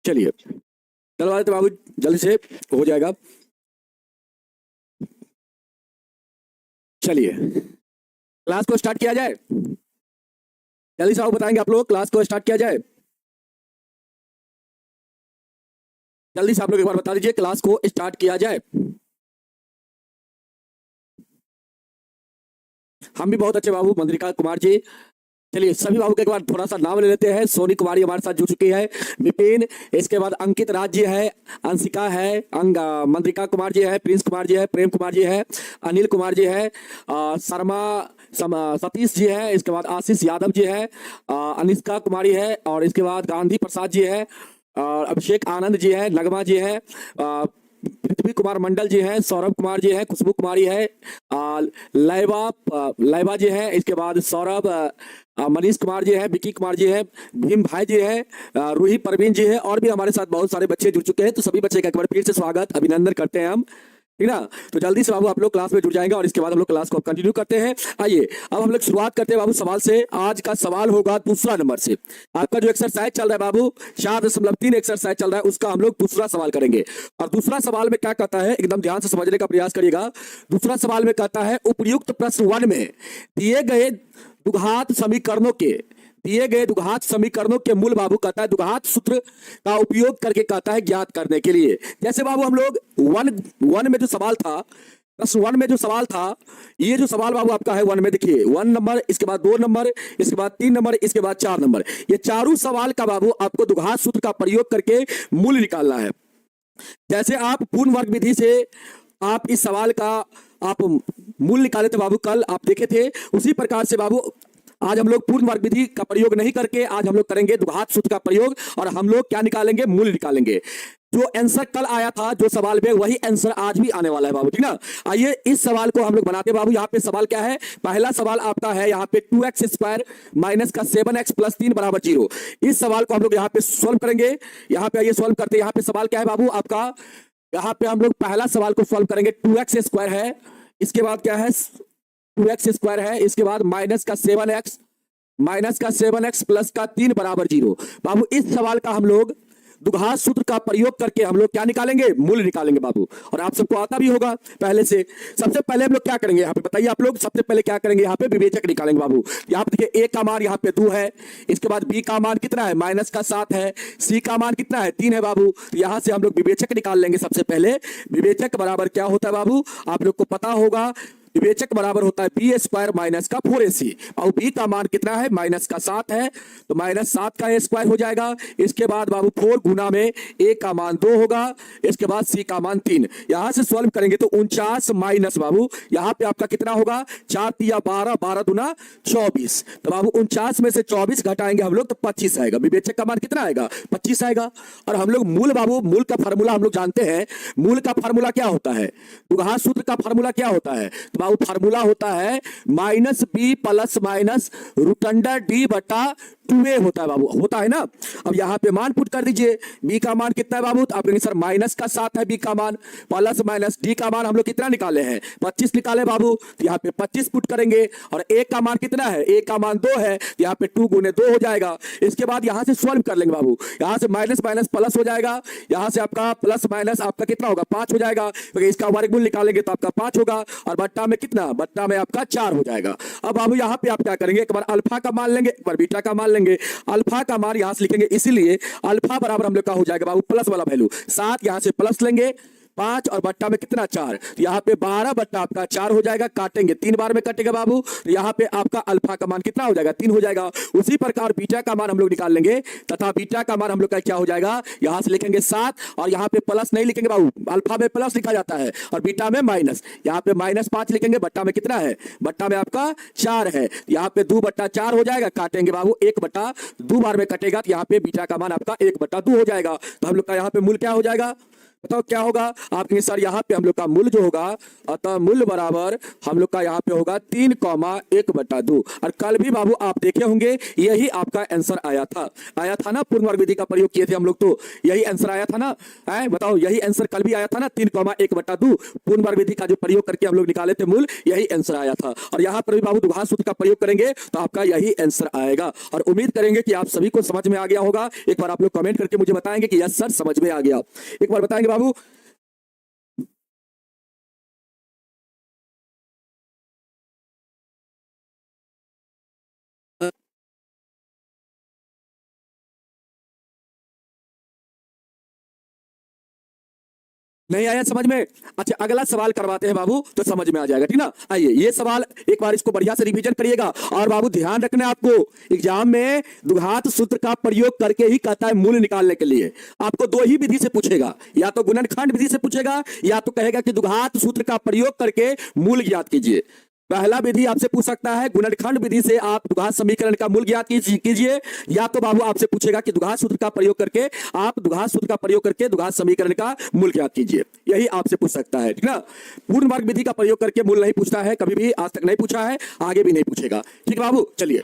चलिए चलवा देते बाबू, जल्दी से हो जाएगा। चलिए क्लास को स्टार्ट किया जाए, जल्दी से आप बताएंगे आप लोग, क्लास को स्टार्ट किया जाए। जल्दी से आप लोग एक बार बता दीजिए, क्लास को स्टार्ट किया जाए। हम भी बहुत अच्छे बाबू, मंत्रिका कुमार जी। चलिए सभी बाबू के एक बार थोड़ा सा नाम ले लेते हैं। सोनी कुमारी हमारे साथ जुड़ चुकी है, विपिन, इसके बाद अंकित राज जी है, अंशिका है, मंत्रिका कुमार जी है, प्रिंस कुमार जी है, प्रेम कुमार जी है, अनिल कुमार जी है, शर्मा सतीश जी है, इसके बाद आशीष यादव जी है, अनिष्का कुमारी है, और इसके बाद गांधी प्रसाद जी है, और अभिषेक आनंद जी है, नगमा जी है, पृथ्वी कुमार मंडल जी हैं, सौरभ कुमार जी हैं, खुशबू कुमारी है, लैबा जी है, इसके बाद सौरभ, मनीष कुमार जी है, विकी कुमार जी है, भीम भाई जी है, रूही परवीन जी है, और भी हमारे साथ बहुत सारे बच्चे जुड़ चुके हैं। तो सभी बच्चे का एक बार फिर से स्वागत अभिनंदन करते हैं हम, ठीक ना। तो जल्दी से बाबू आप लोग क्लास में जुड़ जाएंगे और इसके बाद हम लोग क्लास को कंटिन्यू करते हैं। आइए अब हम लोग शुरुआत करते हैं बाबू सवाल से। आज का सवाल होगा दूसरा नंबर से। आपका जो एक्सरसाइज चल रहा है बाबू 4.3 एक्सरसाइज चल रहा है, उसका हम लोग दूसरा सवाल करेंगे। और दूसरा सवाल में क्या कहता है, एकदम ध्यान से समझने का प्रयास करिएगा। दूसरा सवाल में कहता है, उपयुक्त प्रश्न 1 में दिए गए द्विघात समीकरणों के मूल बाबू कहता है द्विघात सूत्र का उपयोग करके कहता है ज्ञात करने के लिए। जैसे बाबू हम लोग वन में जो सवाल था, प्रश्न 1 में जो सवाल था, ये जो सवाल बाबू आपका है 1 में, देखिए 1 नंबर, इसके बाद 2 नंबर, इसके बाद 3 नंबर, इसके बाद 4 नंबर, ये चारों सवाल का बाबू आपको द्विघात सूत्र का प्रयोग करके मूल निकालना है। जैसे आप पूर्ण वर्ग विधि से आप इस सवाल का आप मूल निकाले थे बाबू, कल आप देखे थे, उसी प्रकार से बाबू आज हम लोग पूर्ण वर्ग विधि का प्रयोग नहीं करके आज हम लोग करेंगे द्विघात सूत्र का प्रयोग, और हम लोग क्या निकालेंगे, मूल निकालेंगे। जो आंसर कल आया था जो सवाल में, वही आंसर आज भी आने वाला है बाबू, ठीक ना। आइए इस सवाल को हम लोग बनाते बाबू। यहाँ पे सवाल क्या है, पहला सवाल आपका है यहाँ पे 2x² माइनस का 7x प्लस 3 बराबर 0। इस सवाल को हम लोग यहाँ पे सोल्व करेंगे। यहाँ पे आइए सोल्व करते हैं। यहाँ पे सवाल क्या है बाबू आपका, यहाँ पे हम लोग पहला सवाल को सोल्व करेंगे। 2x² है, इसके बाद क्या है 2x² है, इसके बाद माइनस का 7x प्लस का 3 बराबर 0। बाबू इस सवाल का हम लोग द्विघात सूत्र का प्रयोग करके हम लोग क्या निकालेंगे, मूल निकालेंगे बाबू। और आप सबको आता भी होगा पहले से। सबसे पहले हम लोग क्या करेंगे, यहाँ पे बताइए आप लोग, सबसे पहले क्या करेंगे, यहाँ पे विवेचक निकालेंगे बाबू। यहाँ पे देखिए a का मान यहाँ पे 2 है, इसके बाद b का मान कितना है, माइनस का 7 है, c का मान कितना है, 3 है बाबू। तो यहाँ से हम लोग विवेचक निकाल लेंगे। सबसे पहले विवेचक बराबर क्या होता है बाबू, आप लोग को पता होगा, विवेचक बराबर होता है b² माइनस का 4ac। और b का मान कितना है, माइनस का 7 है, तो माइनस 7 का a² हो जाएगा। इसके बाद बाबू 4 गुना में a का मान 2 होगा, इसके बाद c का मान 3। यहां से सॉल्व करेंगे तो 49 माइनस बाबू यहाँ पे आपका कितना होगा, 4 तिया 12, 12 दूना 24। तो बाबू 49 में से 24 घटाएंगे हम लोग तो 25 आएगा। विवेचक का मान कितना आएगा, 25 आएगा। और हम लोग मूल बाबू, मूल का फार्मूला हम लोग जानते हैं। मूल का फार्मूला क्या होता है, द्विघात सूत्र का फार्मूला क्या होता है, तो बाबू फार्मूला होता है minus B plus minus root under D बटा 2a होता है बाबू, होता है ना। अब यहाँ पे मान पुट कर दीजिए, b का मान कितना है बाबू, तो आप कहेंगे सर माइनस का 7 है b का मान, प्लस माइनस d का मान हम लोग कितना निकाले हैं, 25 निकाले बाबू। तो यहाँ पे 25 पुट करेंगे। और a का मान कितना है, a का मान 2 है, तो यहाँ पे 2 गुने 2 हो जाएगा। इसके बाद यहाँ से सॉल्व कर लेंगे बाबू, यहाँ से माइनस माइनस प्लस हो जाएगा, यहाँ से आपका प्लस माइनस आपका कितना होगा, 5 हो जाएगा, क्योंकि इसका वर्गमूल निकालेंगे तो आपका 5 होगा, और बट्टा में कितना, बट्टा में आपका 4 हो जाएगा। अब बाबू यहाँ पे आप क्या करेंगे, एक बार अल्फा का मान लेंगे, एक बार बीटा का मान लेंगे। अल्फा का मान यहां से लिखेंगे, इसीलिए अल्फा बराबर हम लोग का हो जाएगा बाबू प्लस वाला वैल्यू 7, यहां से प्लस लेंगे 5, और बट्टा में कितना 4, तो यहाँ पे 12 बट्टा आपका 4 हो जाएगा। काटेंगे 3 बार में कटेगा बाबू, तो यहाँ पे आपका अल्फा का मान कितना हो जाएगा, 3 हो जाएगा। उसी प्रकार बीटा का मान हम लोग निकाल लेंगे, तथा बीटा का मान हम लोग का क्या हो जाएगा, यहाँ से लिखेंगे 7, और यहाँ पे प्लस नहीं लिखेंगे बाबू, अल्फा में प्लस लिखा जाता है और बीटा में माइनस। यहाँ पे माइनस 5 लिखेंगे, बट्टा में कितना है, बट्टा में आपका 4 है, यहाँ पे 2 बट्टा 4 हो जाएगा। काटेंगे बाबू 1 बट्टा 2 बार में कटेगा, तो यहाँ पे बीटा का मान आपका 1 बट्टा 2 हो जाएगा। तो हम लोग का यहाँ पे मूल क्या हो जाएगा, बताओ क्या होगा। आप कहेंगे सर यहाँ पे हम लोग का मूल जो होगा, अतः मूल बराबर हम लोग का यहाँ पे होगा 3,1/2। और कल भी बाबू आप देखे होंगे यही आपका आंसर आया था ना, पूर्ण वर्ग विधि का प्रयोग किए थे हम लोग, तो यही आंसर आया था ना। बताओ यही आंसर कल भी आया था ना, 3,1/2 पूर्ण वर्ग विधि का जो प्रयोग करके हम लोग निकाले थे मूल, यही आंसर आया था। और यहाँ पर भी बाबू द्विघात सूत्र का प्रयोग करेंगे तो आपका यही आंसर आएगा। और उम्मीद करेंगे कि आप सभी को समझ में आ गया होगा। एक बार आप लोग कमेंट करके मुझे बताएंगे कि यस सर समझ में आ गया, एक बार बताएंगे बाबू। नहीं आया समझ में? अच्छा अगला सवाल करवाते हैं बाबू, तो समझ में आ जाएगा, ठीक ना। आइए ये सवाल एक बार इसको बढ़िया से रिवीजन करिएगा। और बाबू ध्यान रखना, आपको एग्जाम में द्विघात सूत्र का प्रयोग करके ही कहता है मूल्य निकालने के लिए। आपको दो ही विधि से पूछेगा, या तो गुणनखंड विधि से पूछेगा, या तो कहेगा कि द्विघात सूत्र का प्रयोग करके मूल्य ज्ञात कीजिए। पहला विधि आपसे पूछ सकता है गुणनखंड विधि से आप द्विघात समीकरण का मूल ज्ञात कीजिए, या तो बाबू आपसे पूछेगा कि द्विघात सूत्र का प्रयोग करके आप द्विघात सूत्र का प्रयोग करके द्विघात समीकरण का मूल ज्ञात कीजिए, यही आपसे पूछ सकता है, ठीक ना। पूर्ण वर्ग विधि का प्रयोग करके मूल नहीं पूछता है, कभी भी आज तक नहीं पूछा है, आगे भी नहीं पूछेगा, ठीक बाबू। चलिए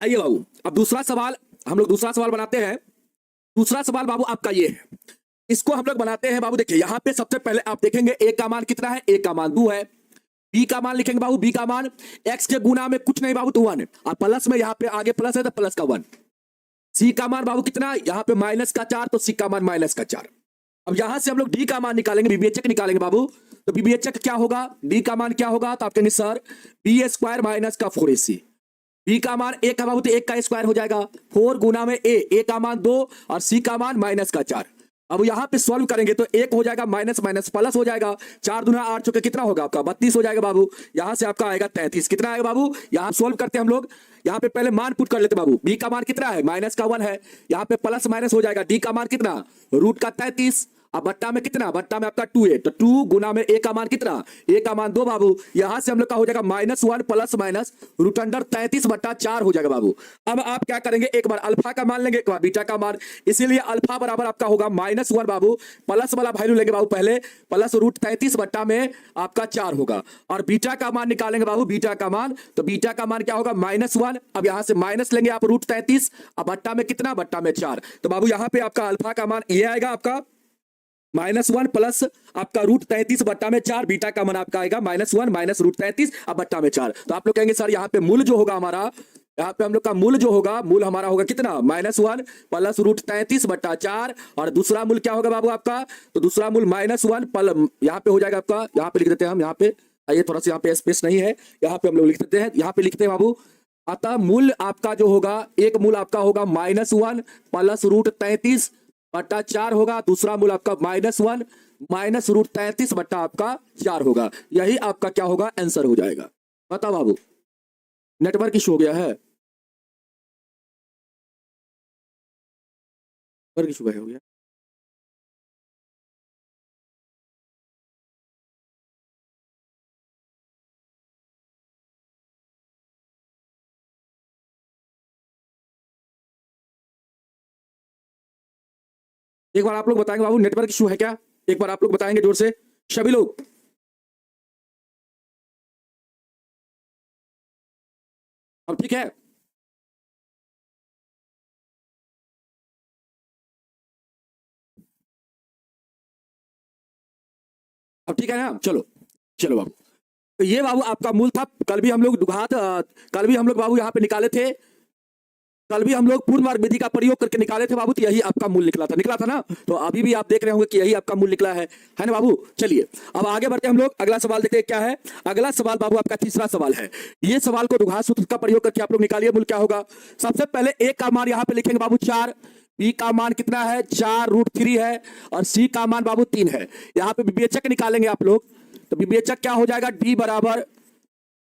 आइए बाबू, अब दूसरा सवाल हम लोग दूसरा सवाल बनाते हैं। दूसरा सवाल बाबू आपका ये है, इसको हम लोग बनाते हैं बाबू। देखिए यहाँ पे सबसे पहले आप देखेंगे ए का मान कितना है, ए का मान 2 है। बी का मान लिखेंगे बाबू, बी का मान एक्स के गुना में कुछ नहीं बाबू तो 1 है, और प्लस में यहाँ पे आगे प्लस है तो प्लस का 1। सी का मान बाबू कितना, यहाँ पे माइनस का 4, तो सी का मान माइनस का 4। अब यहां से हम लोग डी का मान निकालेंगे, बीबीएचएक निकालेंगे बाबू। तो बीबीएचएक क्या होगा, डी का मान क्या होगा, तो आप कहेंगे सर बी² माइनस का 4ac। बी का मान एक का बाबू तो 1 का स्क्वायर हो जाएगा, 4 गुना में ए का मान 2 और सी का मान माइनस का 4। अब यहां पे सॉल्व करेंगे तो 1 हो जाएगा माइनस माइनस प्लस हो जाएगा, 4 दूना 8 चौके कितना होगा आपका 32 हो जाएगा बाबू। यहां से आपका आएगा 33, कितना आएगा बाबू, यहां सॉल्व करते हैं हम लोग। यहां पे पहले मान पुट कर लेते बाबू, बी का मान कितना है माइनस का 1 है, यहां पे प्लस माइनस हो जाएगा, डी का मान कितना रूट का 33, अब बट्टा में कितना, बट्टा में आपका 2 है, तो 2 गुना में ए का मान कितना, ए का मान 2 बाबू। यहां से हम लोग का हो जाएगा -1 प्लस माइनस रूट अंडर 33/4 हो जाएगा बाबू। अब आप क्या करेंगे, एक बार अल्फा का मान लेंगे, एक बार बीटा का मान, इसीलिए अल्फा बराबर आपका होगा -1 बाबू, प्लस वाला वैल्यू लेंगे बाबू पहले, प्लस रूट 33 बट्टा में आपका 4 होगा। और बीटा का मान निकालेंगे बाबू, बीटा का मान, तो बीटा का मान क्या होगा -1। अब यहां से माइनस लेंगे आप रूट 33, अब बट्टा में कितना, बट्टा में 4। तो बाबू यहां पे आपका अल्फा का मान ये आएगा आपका -1 प्लस आपका रूट 33 बट्टा में 4, बीटा का मान आपका आएगा -1 माइनस रूट 33 अब बट्टा में 4। तो आप लोग कहेंगे सर यहाँ पे मूल जो होगा हमारा, यहाँ पे हम लोग का मूल जो होगा, मूल हमारा होगा कितना -1 प्लस रूट 33/4, और दूसरा मूल क्या होगा बाबू आपका, तो दूसरा मूल -1 प्लस यहाँ पे हो जाएगा आपका, यहाँ पे लिख देते हैं हम, यहाँ पे आइए थोड़ा सा यहाँ पे स्पेस नहीं है, यहाँ पे हम लोग लिख देते हैं, यहाँ पे लिखते हैं बाबू। अतः मूल आपका जो होगा, एक मूल आपका होगा -1 प्लस रूट 33/4 होगा, दूसरा मूल आपका -1 माइनस रूट 33 बट्टा आपका 4 होगा। यही आपका क्या होगा, आंसर हो जाएगा। बताओ बाबू, नेटवर्क इशू हो गया है, नेटवर्क इशू हो गया। एक बार आप लोग बताएंगे बाबू नेटवर्क इशू है क्या, एक बार आप लोग बताएंगे जोर से सभी लोग। अब ठीक है, अब ठीक है ना, चलो चलो बाबू। तो ये बाबू आपका मूल था। कल भी हम लोग दुघात, कल भी हम लोग बाबू यहाँ पे निकाले थे, कल भी हम लोग पूर्ण वर्ग विधि का प्रयोग करके निकाले थे बाबू, तो यही आपका मूल निकला था ना। तो अभी भी आप देख रहे होंगे कि यही आपका मूल निकला है ना बाबू। चलिए अब आगे बढ़ते हैं हम लोग, अगला सवाल देखते हैं क्या है। अगला सवाल बाबू आपका तीसरा सवाल है। ये सवाल को द्विघात सूत्र का प्रयोग करके आप लोग निकालिए मूल क्या होगा। सबसे पहले ए का मान यहाँ पे लिखेंगे बाबू 4, बी का मान कितना है 4√3 है, और सी का मान बाबू 3 है। यहाँ पे विवेचक निकालेंगे आप लोग, तो विवेचक क्या हो जाएगा, डी बराबर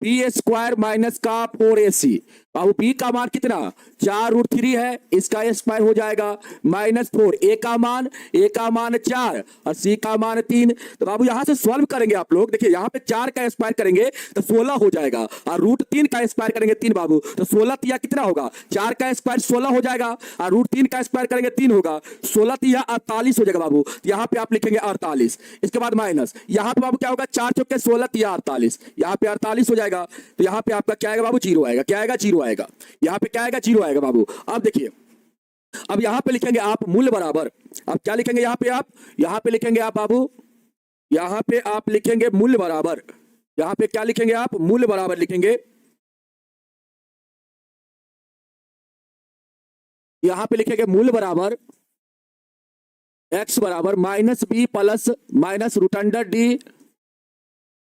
बी स्क्वायर माइनस का 4ac। बाबू बी का मान कितना 4√3 है, इसका स्क्वायर हो जाएगा -4। ए का मान 4 और सी का मान 3। तो बाबू यहां से सॉल्व करेंगे आप लोग, देखिए यहां पे 4 का स्क्वायर करेंगे तो 16 हो जाएगा और √3 का स्क्वायर करेंगे 3। बाबू तो 16 तिया कितना होगा, 4 का स्क्वायर 16 हो जाएगा और √3 का स्क्वायर करेंगे 3 होगा, 16 तिया 48 हो जाएगा। बाबू यहां पे आप लिखेंगे 48, इसके बाद माइनस, यहां पे बाबू क्या होगा 4 चौके 16 तिया 48, यहां पे 48 हो जाएगा। तो यहां पे आपका क्या आएगा बाबू, 0 आएगा। क्या आएगा, 0 आएगा। यहां पे क्या आएगा, 0 आएगा बाबू। अब देखिए, अब यहां पे लिखेंगे आप मूल बराबर, अब क्या लिखेंगे यहां पे आप, यहां पे लिखेंगे आप बाबू, यहां पे आप लिखेंगे मूल बराबर, यहां पे क्या लिखेंगे आप, मूल बराबर लिखेंगे। यहां पे लिखेंगे मूल बराबर x बराबर -b प्लस -√d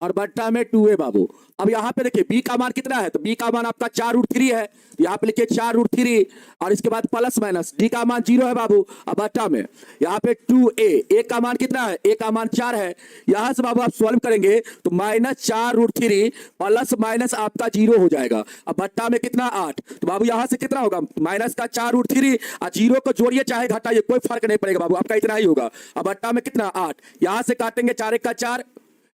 और बट्टा में 2a। बाबू अब यहां पे देखिए b का मान कितना है, तो b का मान आपका 4√3 है, यहां पे लिखिए 4√3 और इसके बाद प्लस माइनस, d का मान 0 है बाबू। अब बट्टा में यहां पे 2a, a का मान कितना है, a का मान 4 है। यहां से बाबू आप सॉल्व करेंगे तो -4√3 प्लस माइनस आपका 0 हो जाएगा। अब बट्टा में कितना 8, तो बाबू यहां से कितना होगा, माइनस का 4√3 और 0 को जोड़िए चाहे घटाइए कोई फर्क नहीं पड़ेगा बाबू, आपका इतना ही होगा। अब बट्टा में कितना 8, यहां से काटेंगे 4 का 4,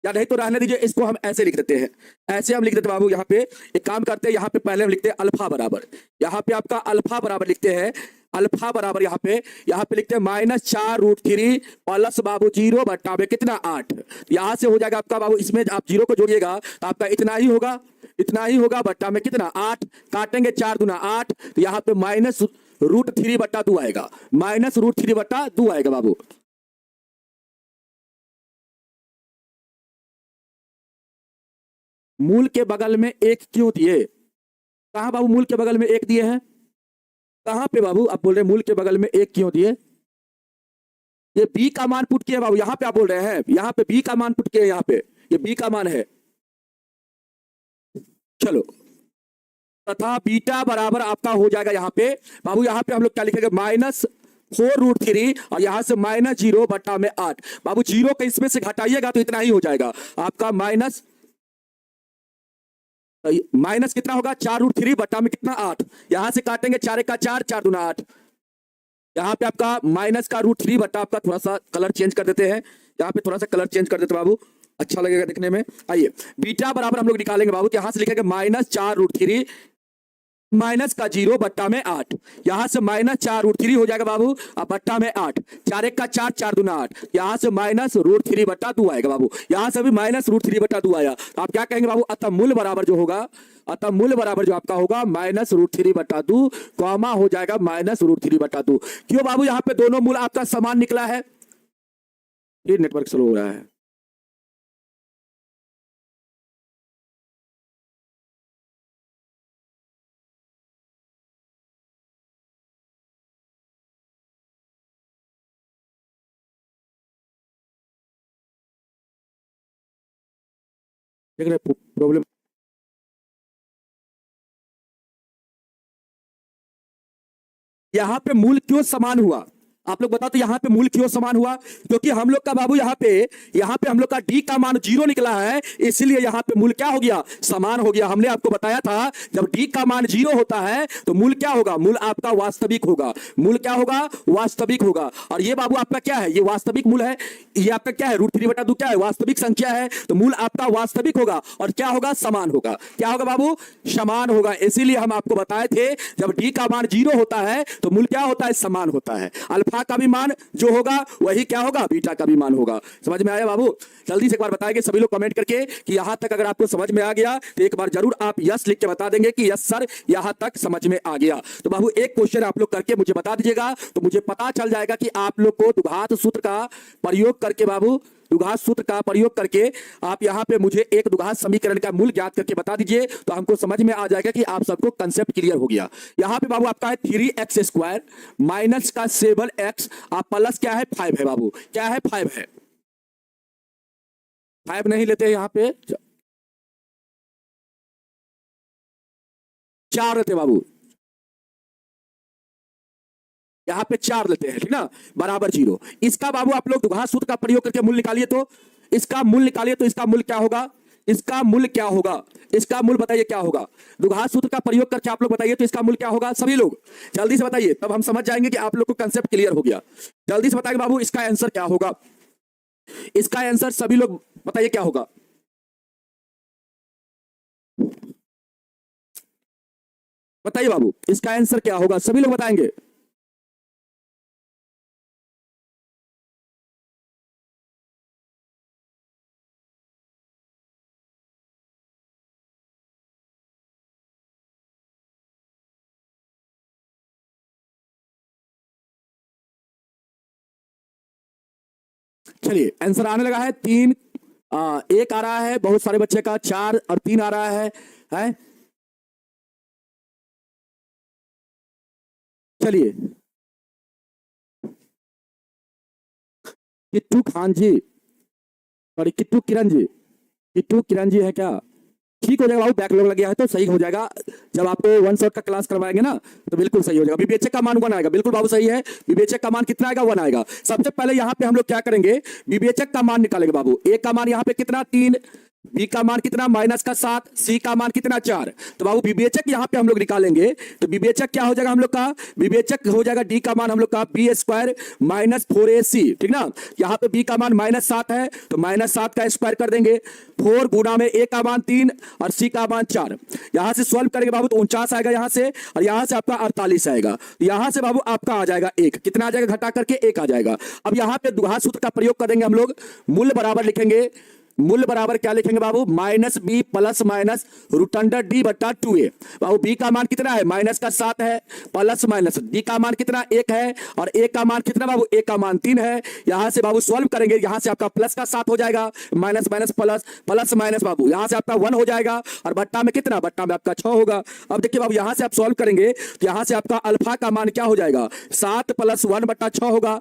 या नहीं तो रहने दीजिए, इसको हम ऐसे लिख देते हैं, ऐसे हम लिख देते बाबू। यहाँ पे एक काम करते हैं, यहाँ पे पहले हम लिखते हैं अल्फा बराबर, यहाँ पे आपका अल्फा बराबर लिखते हैं, अल्फा बराबर यहाँ पे लिखते हैं -4√3 प्लस बाबू 0 बट्टा में कितना 8। यहां से हो जाएगा आपका बाबू, इसमें आप 0 को जोड़िएगा तो आपका इतना ही होगा, इतना ही होगा बट्टा में कितना 8, काटेंगे 4 दूना 8, तो यहाँ पे -√3 बट्टा 2 आएगा, -√3 बट्टा 2 आएगा बाबू। मूल के बगल में एक क्यों दिए, कहां बाबू मूल के बगल में एक दिए हैं, कहां पे बाबू आप बोल रहे हैं मूल के बगल में एक क्यों दिए, ये b का मान पुट किया बाबू, यहां पे आप बोल रहे हैं यहां पे b का मान पुट किया, यहां पे ये b का मान है। चलो, तथा बीटा बराबर आपका हो जाएगा यहाँ पे बाबू, यहाँ पे हम लोग क्या लिखेंगे -4√3 और यहां से -0 बट्टा में 8। बाबू 0 को इसमें से घटाइएगा तो इतना ही हो जाएगा आपका माइनस कितना होगा 4√3 बट्टा में कितना 8, यहां से काटेंगे 4 का 4, 4 दूना 8, यहां पे आपका माइनस का √3 बट्टा, आपका थोड़ा सा कलर चेंज कर देते हैं, यहां पे थोड़ा सा कलर चेंज कर देते बाबू, अच्छा लगेगा देखने में। आइए बीटा बराबर हम लोग निकालेंगे बाबू, तो यहां से लिखेंगे -4√3 माइनस का 0 बट्टा में 8, यहां से -4√3 हो जाएगा बाबू, अब बट्टा में 8, 4 का 4, 4 दूना 8, यहां से -√3 बट्टा 2 आएगा बाबू, यहां से भी -√3 बट्टा 2 आया। तो आप क्या कहेंगे बाबू, अतः मूल बराबर जो होगा, अतः मूल बराबर जो आपका होगा -√3 बट्टा 2 कॉमा हो जाएगा -√3 बट्टा 2। क्यों बाबू, यहां पे दोनों मूल आपका समान निकला है, ये नेटवर्क स्लो हो रहा है। देख रहे प्रॉब्लम, यहां पे मूल क्यों समान हुआ, आप लोग बताओ तो यहां पे मूल क्यों समान हुआ, क्योंकि हम लोग का बाबू यहां पे हम लोग का d का मान 0 निकला है, इसलिए यहां पे मूल क्या हो गया, समान हो गया। हमने आपको बताया था जब d का मान 0 होता है तो मूल क्या होगा, मूल आपका वास्तविक होगा, मूल क्या होगा, वास्तविक होगा। और ये बाबू आपका क्या है, ये वास्तविक मूल है, ये आपका क्या है √3 बटा 2 क्या है, वास्तविक संख्या है, तो मूल आपका वास्तविक होगा और क्या होगा, समान होगा। क्या होगा बाबू, समान होगा। इसीलिए हम आपको बताए थे जब d का मान 0 होता है तो मूल क्या होता है, समान होता है। अल्फा का भी मान जो होगा वही क्या होगा, बीटा का भी मान होगा। समझ में आया बाबू, जल्दी से एक बार बताएंगे सभी लोग कमेंट करके कि यहां तक अगर आपको समझ में आ गया तो एक बार जरूर आप यस लिख के बता देंगे कि यस सर यहां तक समझ में आ गया। तो बाबू एक क्वेश्चन आप लोग करके मुझे बता दीजिएगा तो मुझे पता चल जाएगा कि आप लोग को द्विघात सूत्र का प्रयोग करके बाबू, द्विघात सूत्र का प्रयोग करके आप यहां पे मुझे एक द्विघात समीकरण का मूल ज्ञात करके बता दीजिए तो हमको समझ में आ जाएगा कि आप सबको कंसेप्ट क्लियर हो गया। यहां पे बाबू आपका है 3x² माइनस का 7x, आप प्लस क्या है 5 है बाबू, क्या है 5 है, 5 नहीं लेते यहां पे 4 लेते बाबू, यहां पे 4 लेते हैं, ठीक ना, बराबर 0। इसका बाबू आप लोग द्विघात सूत्र का प्रयोग करके मूल निकालिए, तो इसका मूल निकालिए तो इसका मूल क्या होगा, इसका मूल क्या होगा, इसका मूल बताइए क्या होगा। द्विघात सूत्र का प्रयोग करके आप लोग बताइए तो इसका मूल क्या होगा, सभी लोग जल्दी से बताइए, तब हम समझ जाएंगे कि आप लोग को कंसेप्ट क्लियर हो गया। जल्दी से बताइए बाबू इसका आंसर क्या होगा, इसका आंसर सभी लोग बताइए क्या होगा। बताइए बाबू इसका आंसर क्या होगा, सभी लोग बताएंगे। चलिए आंसर आने लगा है तीन। एक आ रहा है बहुत सारे बच्चे का, चार और तीन आ रहा है? चलिए किट्टू खान जी और किट्टू किरण जी, किट्टू किरण जी है क्या? ठीक हो जाएगा बाबू, बैकलॉग लग गया है तो सही हो जाएगा। जब आपको वन शॉट का क्लास करवाएंगे ना तो बिल्कुल सही हो जाएगा। विवेचक का मान वन आएगा, बिल्कुल बाबू सही है। विवेचक का मान कितना आएगा, वन आएगा। सबसे पहले यहाँ पे हम लोग क्या करेंगे, विवेचक का मान निकालेंगे बाबू। ए का मान यहाँ पे कितना, तीन। बी का मान कितना, माइनस का सात। सी का मान कितना, चार। तो बाबू विवेचक यहाँ पे हम लोग निकालेंगे तो विवेचक क्या हो जाएगा हम लोग का, विवेचक हो जाएगा डी का मान हम लोग का बी स्क्वायर माइनस फोर ए सी, ठीक ना। यहाँ पे बी का मान माइनस सात है तो माइनस सात का स्क्वायर कर देंगे, फोर गुना में ए का मान तीन और सी का मान चार। यहां से सॉल्व करेंगे बाबू तो 49 आएगा यहां से, और यहां से आपका 48 आएगा। यहां से बाबू आपका आ जाएगा एक, कितना आ जाएगा, घटा करके एक आ जाएगा। अब यहां पे द्विघात सूत्र का प्रयोग करेंगे हम लोग, मूल बराबर लिखेंगे। मूल बराबर क्या लिखेंगे बाबू, minus B plus minus root under D बटा टू ए। बाबू बी का मान कितना है, माइनस का सात है, प्लस माइनस डी का मान कितना, एक है, और ए का मान कितना बाबू, ए का मान तीन है। यहां से बाबू सॉल्व करेंगे, यहां से आपका प्लस का सात हो जाएगा, minus minus plus, plus minus बाबू यहां से आपका वन हो जाएगा, और बट्टा में कितना, बट्टा में आपका छह होगा। अब देखिए बाबू यहां से आप सॉल्व करेंगे तो यहां से आपका अल्फा का मान क्या हो जाएगा, सात प्लस वन बट्टा छह होगा।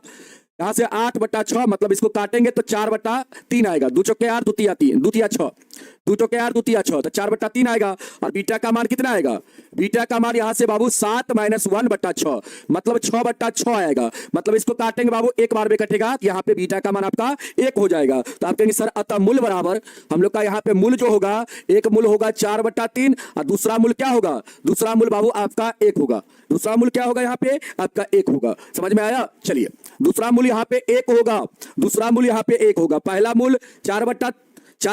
यहां से आठ बट्टा छह, मतलब इसको काटेंगे तो चार बट्टा तीन आएगा, दो चौके आठ, द्वितीय तीन, द्वितीय छह, दो चौके आठ, द्वितीय छह, तो चार बट्टा तीन आएगा। और बीटा का मान कितना आएगा, बीटा का मान यहां से बाबू सात माइनस वन बट्टा छह, मतलब छह बट्टा छह आएगा। मतलब इसको काटेंगे बाबू एक बार में कटेगा, यहाँ पे बीटा का मान आपका एक हो जाएगा। तो आप कहेंगे सर अतः मूल बराबर, हम लोग का यहाँ पे मूल जो होगा, एक मूल होगा चार बट्टा तीन, और दूसरा मूल क्या होगा, दूसरा मूल बाबू आपका एक होगा। दूसरा मूल क्या होगा यहाँ पे आपका एक होगा, समझ में आया। चलिए दूसरा मूल यहाँ पे एक होगा, दूसरा मूल यहाँ पे एक होगा। पहला मूल चार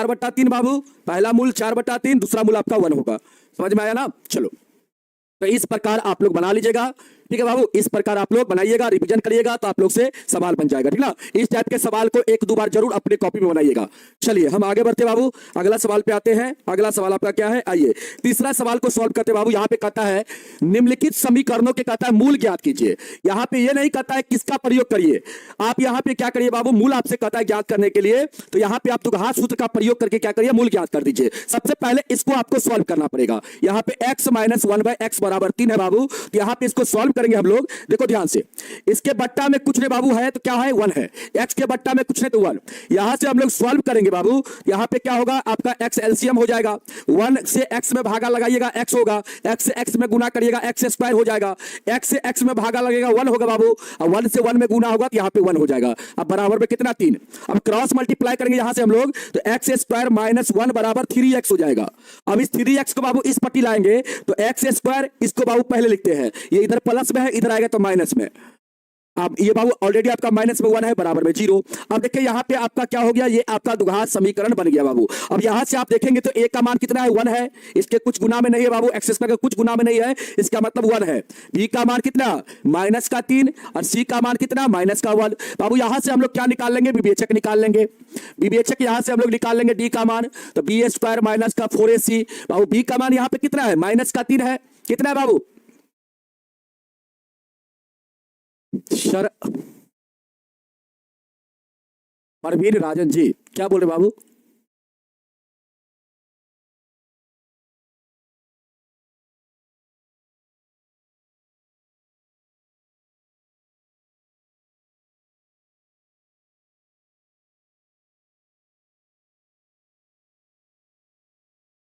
बट्टा तीन बाबू, पहला मूल चार बट्टा तीन, दूसरा मूल आपका वन होगा। समझ में आया ना। चलो तो इस प्रकार आप लोग बना लीजिएगा, ठीक है बाबू, इस प्रकार आप लोग बनाइएगा, रिवीजन करिएगा तो आप लोग से सवाल बन जाएगा, ठीक ना। इस टाइप के सवाल को एक दो बार जरूर अपने कॉपी में बनाइएगा। चलिए हम आगे बढ़ते बाबू, अगला सवाल पे आते हैं। अगला सवाल आपका क्या है, आइए तीसरा सवाल को सॉल्व करते बाबू। यहाँ पे कहता है निम्नलिखित समीकरणों के कहता है मूल ज्ञात कीजिए। यहाँ पे ये नहीं कहता है किसका प्रयोग करिए, आप यहाँ पे क्या करिए बाबू, मूल आपसे कहता है ज्ञात करने के लिए, तो यहाँ पे आप द्विघात सूत्र का प्रयोग करके क्या करिए, मूल ज्ञात कर दीजिए। सबसे पहले इसको आपको सॉल्व करना पड़ेगा। यहाँ पे x minus one by x बराबर तीन है बाबू, तो यहाँ पे इसको सॉल्व करेंगे हम लोग। देखो ध्यान से, इसके बट्टा में कुछ नहीं बाबू है तो क्या है, वन है। x के बट्टा में कुछ नहीं तो वन। यहां से हम लोग सॉल्व करेंगे बाबू, यहां पे क्या होगा आपका x एलसीएम हो जाएगा, वन से x में भागा लगाइएगा x होगा, x से x में गुना करिएगा x स्क्वायर हो जाएगा, x से x में भागा लगेगा वन होगा बाबू, और वन से वन में गुना होगा तो यहाँ पे वन हो जाएगा। अब बराबर में कितना, तीन। अब क्रॉस मल्टीप्लाई करेंगे यहां से हम लोग तो एक्स स्क्वायर माइनस वन बराबर थ्री एक्स हो जाएगा। अब इस थ्री एक्स को बाबू इस पट्टी लाएंगे तो एक्स स्क्वायर, इसको बाबू पहले लिखते हैं, ये इधर प्लस में है, इधर आएगा तो माइनस में। अब ये बाबू ऑलरेडी आपका माइनस में वन है, बराबर में जीरो। अब देखिए यहाँ पे आपका क्या हो गया, ये आपका द्विघात समीकरण बन गया बाबू। अब यहां से आप देखेंगे तो ए का मान कितना है, वन है, इसके कुछ गुना में नहीं है बाबू, एक्स स्क्वायर का कुछ गुना में नहीं है, इसका मतलब वन है। बी का मान कितना, माइनस का तीन, और सी का मान कितना, माइनस का वन। बाबू यहां से हम लोग क्या निकाल लेंगे, विवेचक निकाल लेंगे। विवेचक यहां से हम लोग निकाल लेंगे डी का मान, तो बी स्क्वायर माइनस का फोर ए सी। बाबू बी का मान यहाँ पे कितना है, माइनस का तीन है, कितना है बाबू, सर परवीन राजन जी क्या बोल रहे बाबू,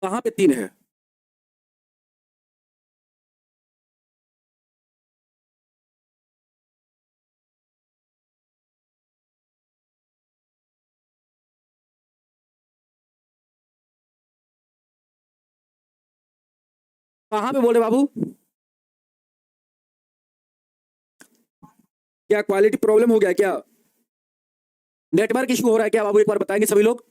कहां पे तीन है। कहां पे बोल रहे बाबू? क्या क्वालिटी प्रॉब्लम हो गया क्या? नेटवर्क इशू हो रहा है क्या बाबू? एक बार बताएंगे सभी लोग।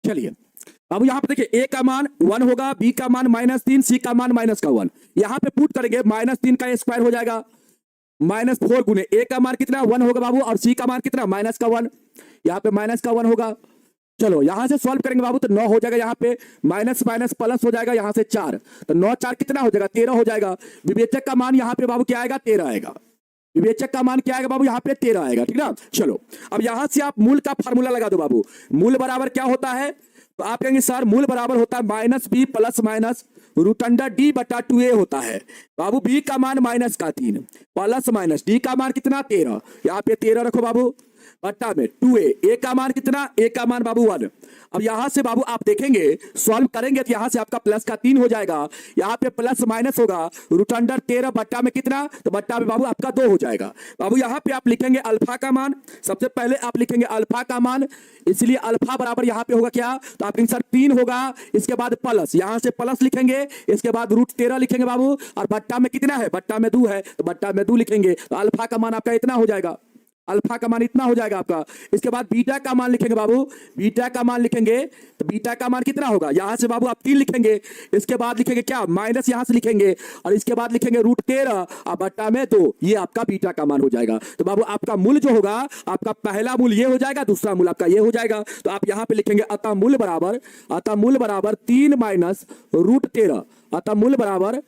चलिए बाबू यहां पे देखिए, ए का मान 1 होगा, बी का मान -3, सी का मान -1। यहां पे पुट करेंगे, -3 का स्क्वायर हो जाएगा -4 गुने ए का मान कितना 1 होगा बाबू, और सी का मान कितना -1। यहाँ पे -1 होगा। चलो यहां से सॉल्व करेंगे बाबू, तो 9 हो जाएगा, यहाँ पे माइनस माइनस प्लस हो जाएगा, यहाँ से 4, तो 9 4 कितना हो जाएगा 13 हो जाएगा। विवेचक का मान यहाँ पे बाबू क्या आएगा 13 आएगा। विवेचक का मान क्या आएगा बाबू यहाँ पे 13 आएगा, ठीक ना। चलो अब यहां से आप मूल का फार्मूला लगा दो बाबू। मूल बराबर क्या होता है, तो आप कहेंगे सर मूल बराबर होता है -b प्लस माइनस √d/2a होता है बाबू। b का मान -3 प्लस माइनस d का मान कितना 13, यहाँ पे 13 रखो बाबू, बट्टा में 2a। a का मान कितना, a का मान बाबू 1। अब यहां से बाबू आप देखेंगे सॉल्व करेंगे तो यहां से आपका प्लस का 3 हो जाएगा, यहाँ पे प्लस माइनस होगा, √13 बट्टा में कितना, तो बट्टा में बाबू आपका 2 हो जाएगा। बाबू यहाँ पे आप लिखेंगे अल्फा का मान, सबसे पहले आप लिखेंगे अल्फा का मान, इसलिए अल्फा बराबर यहाँ पे होगा क्या, तो आप सर 3 होगा, इसके बाद प्लस, यहां से प्लस लिखेंगे, इसके बाद √13 लिखेंगे बाबू, और बट्टा में कितना है, बट्टा में 2 है, तो बट्टा में 2 लिखेंगे, तो अल्फा का मान आपका इतना हो जाएगा, अल्फा का मान इतना हो जाएगा आपका। इसके बाद बीटा का मान लिखेंगे बाबू, बीटा का मान लिखेंगे, तो बीटा का मान कितना होगा, यहां से बाबू आप 3 लिखेंगे, इसके बाद लिखेंगे क्या माइनस, यहां से लिखेंगे, और इसके बाद लिखेंगे √13 और बट्टा में 2, ये आपका बीटा का मान हो जाएगा। तो बाबू आपका मूल जो होगा, आपका पहला मूल ये हो जाएगा, दूसरा मूल आपका ये हो जाएगा। तो आप यहां पे लिखेंगे अतः मूल बराबर 3 माइनस √13, अतः मूल बराबर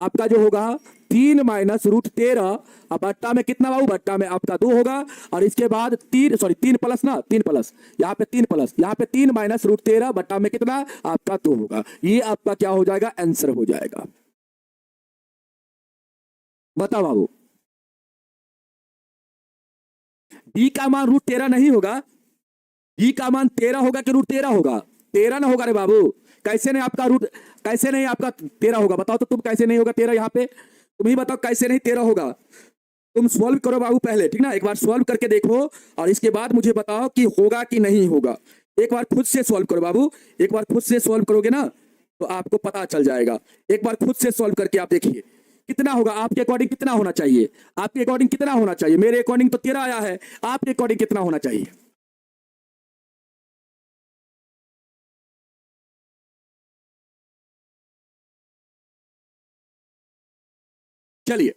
आपका जो होगा 3 माइनस √13, अब बट्टा में कितना बाबू, बट्टा में आपका 2 होगा, और इसके बाद 3 प्लस ना, 3 प्लस, यहाँ पे 3 प्लस, यहाँ पे 3 माइनस √13 बट्टा में कितना आपका 2 होगा। ये आपका क्या हो जाएगा, आंसर हो जाएगा। बताओ बाबू, डी का मान √13 नहीं होगा, डी का मान 13 होगा कि √13 होगा, 13 ना होगा रे बाबू। कैसे नहीं आपका कैसे नहीं आपका 13 होगा, बताओ तो तुम कैसे नहीं होगा 13, यहाँ पे तुम ही बताओ कैसे नहीं 13 होगा। तुम सॉल्व करो बाबू पहले, ठीक ना, एक बार सॉल्व करके देखो, और इसके बाद मुझे बताओ कि होगा कि नहीं होगा। एक बार खुद से सॉल्व करो बाबू, एक बार खुद से सॉल्व करोगे ना तो आपको पता चल जाएगा। एक बार खुद से सॉल्व करके आप देखिए कितना होगा, आपके अकॉर्डिंग कितना होना चाहिए, आपके अकॉर्डिंग कितना होना चाहिए। मेरे अकॉर्डिंग तो 13 आया है, आपके अकॉर्डिंग कितना होना चाहिए। चलिए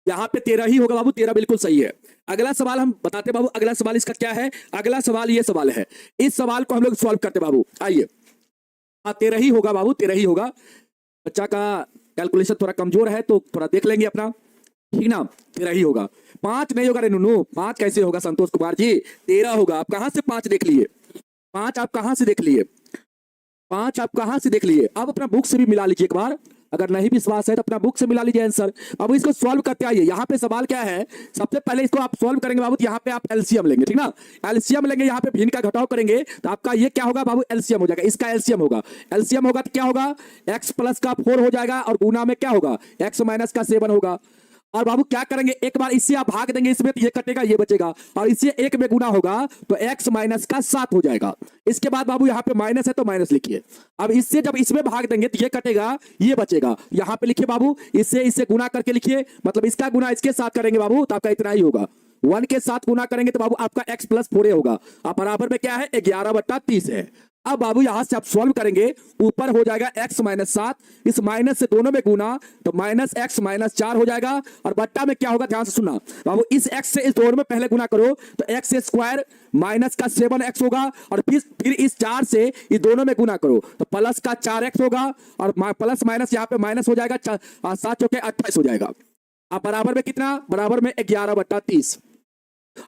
यहां पे 13 ही होगा बाबू, 13 बिल्कुल सही है। अगला सवाल हम बताते बाबू, अगला सवाल इसका क्या है, अगला सवाल ये सवाल है, इस सवाल को हम लोग सॉल्व करते बाबू। आइए, हाँ 13 ही होगा बाबू, 13 ही होगा। बच्चा का कैलकुलेशन थोड़ा कमजोर है तो थोड़ा देख लेंगे अपना, ठीक ना। 13 ही होगा, 5 नहीं होगा रे नुनू, 5 कैसे होगा संतोष कुमार जी, 13 होगा। आप कहां से 5 देख लिए, 5 आप कहां से देख लिए, 5 आप कहां से देख लिए। आप अपना बुक से भी मिला लीजिए एक बार, अगर नहीं विश्वास है तो अपना बुक से मिला लीजिए आंसर। अब इसको सॉल्व करते आइए। यहाँ पे सवाल क्या है, सबसे पहले इसको आप सॉल्व करेंगे बाबू, यहाँ पे आप एलसीएम लेंगे, ठीक ना, एलसीएम लेंगे, यहाँ पे भिन्न का घटाव करेंगे तो आपका ये क्या होगा बाबू, एलसीएम हो जाएगा, इसका एलसीएम होगा। एलसीएम होगा तो क्या होगा, x प्लस का 4 हो जाएगा, और गुना में क्या होगा x माइनस का 7 होगा। और बाबू क्या करेंगे, एक बार इससे आप भाग देंगे, इसमें तो ये कटेगा ये बचेगा, और इससे 1 में गुना होगा तो x माइनस का 7 हो जाएगा। इसके बाद बाबू यहाँ पे माइनस है तो माइनस लिखिए। अब इससे जब इसमें भाग देंगे तो ये कटेगा ये बचेगा, यहाँ पे लिखिए बाबू, इससे गुना करके लिखिए, मतलब इसका गुना इसके साथ करेंगे बाबू तो आपका इतना ही होगा। 1 के साथ गुना करेंगे तो बाबू आपका x प्लस 4 होगा, अब बराबर में क्या है 11/30 है। अब बाबू यहां से आप सॉल्व करेंगे, ऊपर हो जाएगा x माइनस 7, इस माइनस से दोनों में गुना तो माइनस x माइनस 4 हो जाएगा, और बट्टा में क्या होगा ध्यान से सुनना बाबू, इस x से इस दोनों में पहले गुना करो तो x स्क्वायर माइनस का 7x होगा, और फिर इस 4 से इस दोनों में गुना करो तो प्लस का 4x होगा, और प्लस माइनस यहाँ पे माइनस हो जाएगा, 7 चौके 28 हो जाएगा। अब बराबर में कितना, बराबर में 11/30।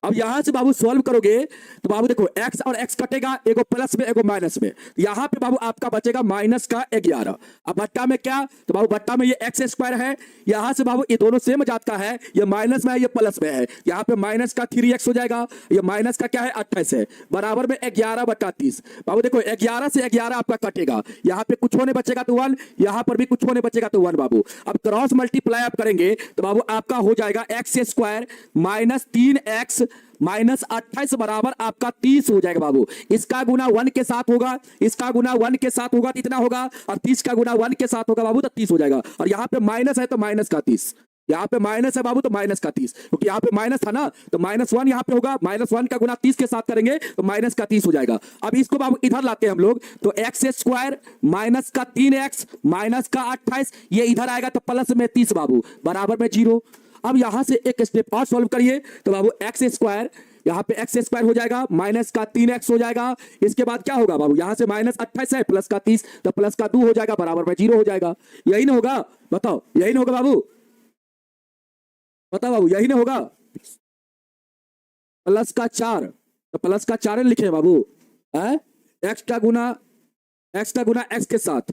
अब यहां से बाबू सॉल्व करोगे तो बाबू देखो x और x कटेगा, एगो प्लस में एगो माइनस में, यहां पे बाबू आपका बचेगा माइनस का 11। अब बट्टा में क्या, तो बाबू बट्टा में ये x स्क्वायर है, यहां से बाबू ये दोनों सेम जात का है, ये माइनस में है ये प्लस में है, यहां पे माइनस का 3x हो जाएगा, ये माइनस का क्या है 28 है, बराबर में 11/30। बाबू देखो 11 से 11 आपका कटेगा, यहाँ पे कुछ होने बचेगा तो 1, यहाँ पर भी कुछ होने बचेगा तो 1 बाबू। अब क्रॉस मल्टीप्लाई आप करेंगे तो बाबू आपका हो जाएगा x square minus 3x x minus 28 बराबर आपका 30 हो जाएगा बाबू। इसका गुना 1 के साथ होगा, इसका गुना 1 के साथ होगा तो इतना होगा, और 30 का गुना 1 के साथ होगा बाबू तो 30 हो जाएगा। और यहाँ पे माइनस है तो माइनस का 30, यहाँ पे माइनस है बाबू तो माइनस का 30, क्योंकि यहाँ पे माइनस था ना तो -1 यहाँ पे होगा, -1 का गुना 30 के साथ करेंगे तो माइनस का 30 हो जाएगा। अब इसको बाबू इधर लाते हैं हम लोग, तो एक्स स्क्वायर माइनस का 3x माइनस का 28 ये इधर आएगा तो प्लस में 30 बाबू बराबर में 0। अब यहां से एक स्टेप और सॉल्व करिए तो बाबू एक्स स्क्वायर, यहाँ पे एक्स स्क्वायर हो जाएगा माइनस का 3x हो जाएगा। इसके बाद क्या होगा बाबू, यहां से -28 है प्लस का 30 तो प्लस का 2 हो जाएगा बराबर में 0 हो जाएगा। यही ना होगा, बताओ यही ना होगा बाबू, बताओ बाबू यही ना होगा। प्लस का 4 तो प्लस का 4 लिखे बाबू, एक्स का गुना एक्स के साथ,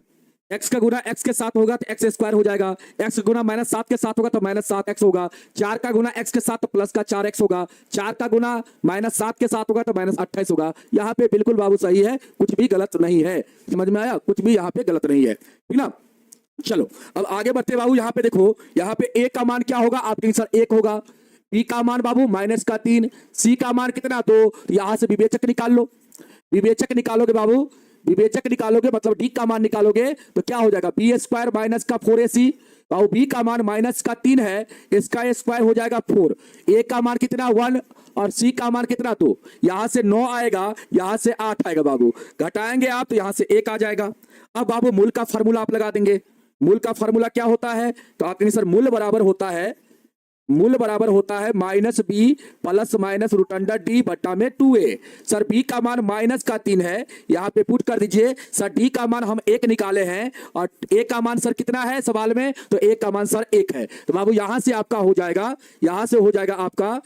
एक्स का गुना एक्स के साथ होगा तो एक्स स्क्वायर हो जाएगा, एक्स गुना -7 के साथ होगा तो -7x होगा, 4 का गुना एक्स के साथ तो प्लस का 4x होगा, 4 का गुना -7 के साथ होगा तो -28 होगा। यहाँ पे बिल्कुल बाबू सही है, कुछ भी गलत नहीं है, समझ में आया, कुछ भी यहाँ पे गलत नहीं है, ठीक ना। चलो अब आगे बढ़ते बाबू, यहाँ पे देखो, यहाँ पे ए का मान क्या होगा आपके सर 1 होगा, बी का मान बाबू माइनस का 3, सी का मान कितना 2, यहां से विवेचक निकाल लो, विवेचक निकालोगे बाबू, विवेचक निकालोगे मतलब डी का मान निकालोगे तो क्या हो जाएगा बी स्क्वायर माइनस का 4ac, बाबू बी का मान माइनस का 3 है, इसका स्क्वायर हो जाएगा 4, ए का मान कितना 1 और सी का मान कितना 2, यहां से 9 आएगा, यहां से 8 आएगा बाबू, घटाएंगे आप तो यहां से 1 आ जाएगा। अब बाबू मूल का फॉर्मूला आप लगा देंगे, मूल का फॉर्मूला क्या होता है तो आपके सर मूल बराबर होता है, मूल बराबर होता है minus B plus minus root under d बट्टा में 2a। सर बी का मान माइनस का 3 है, यहाँ पे पुट कर दीजिए। सर डी का मान हम 1 निकाले हैं और ए का मान सर कितना है सवाल में, तो ए का मान सर 1 है, तो बाबू यहां से आपका हो जाएगा, यहां से हो जाएगा आपका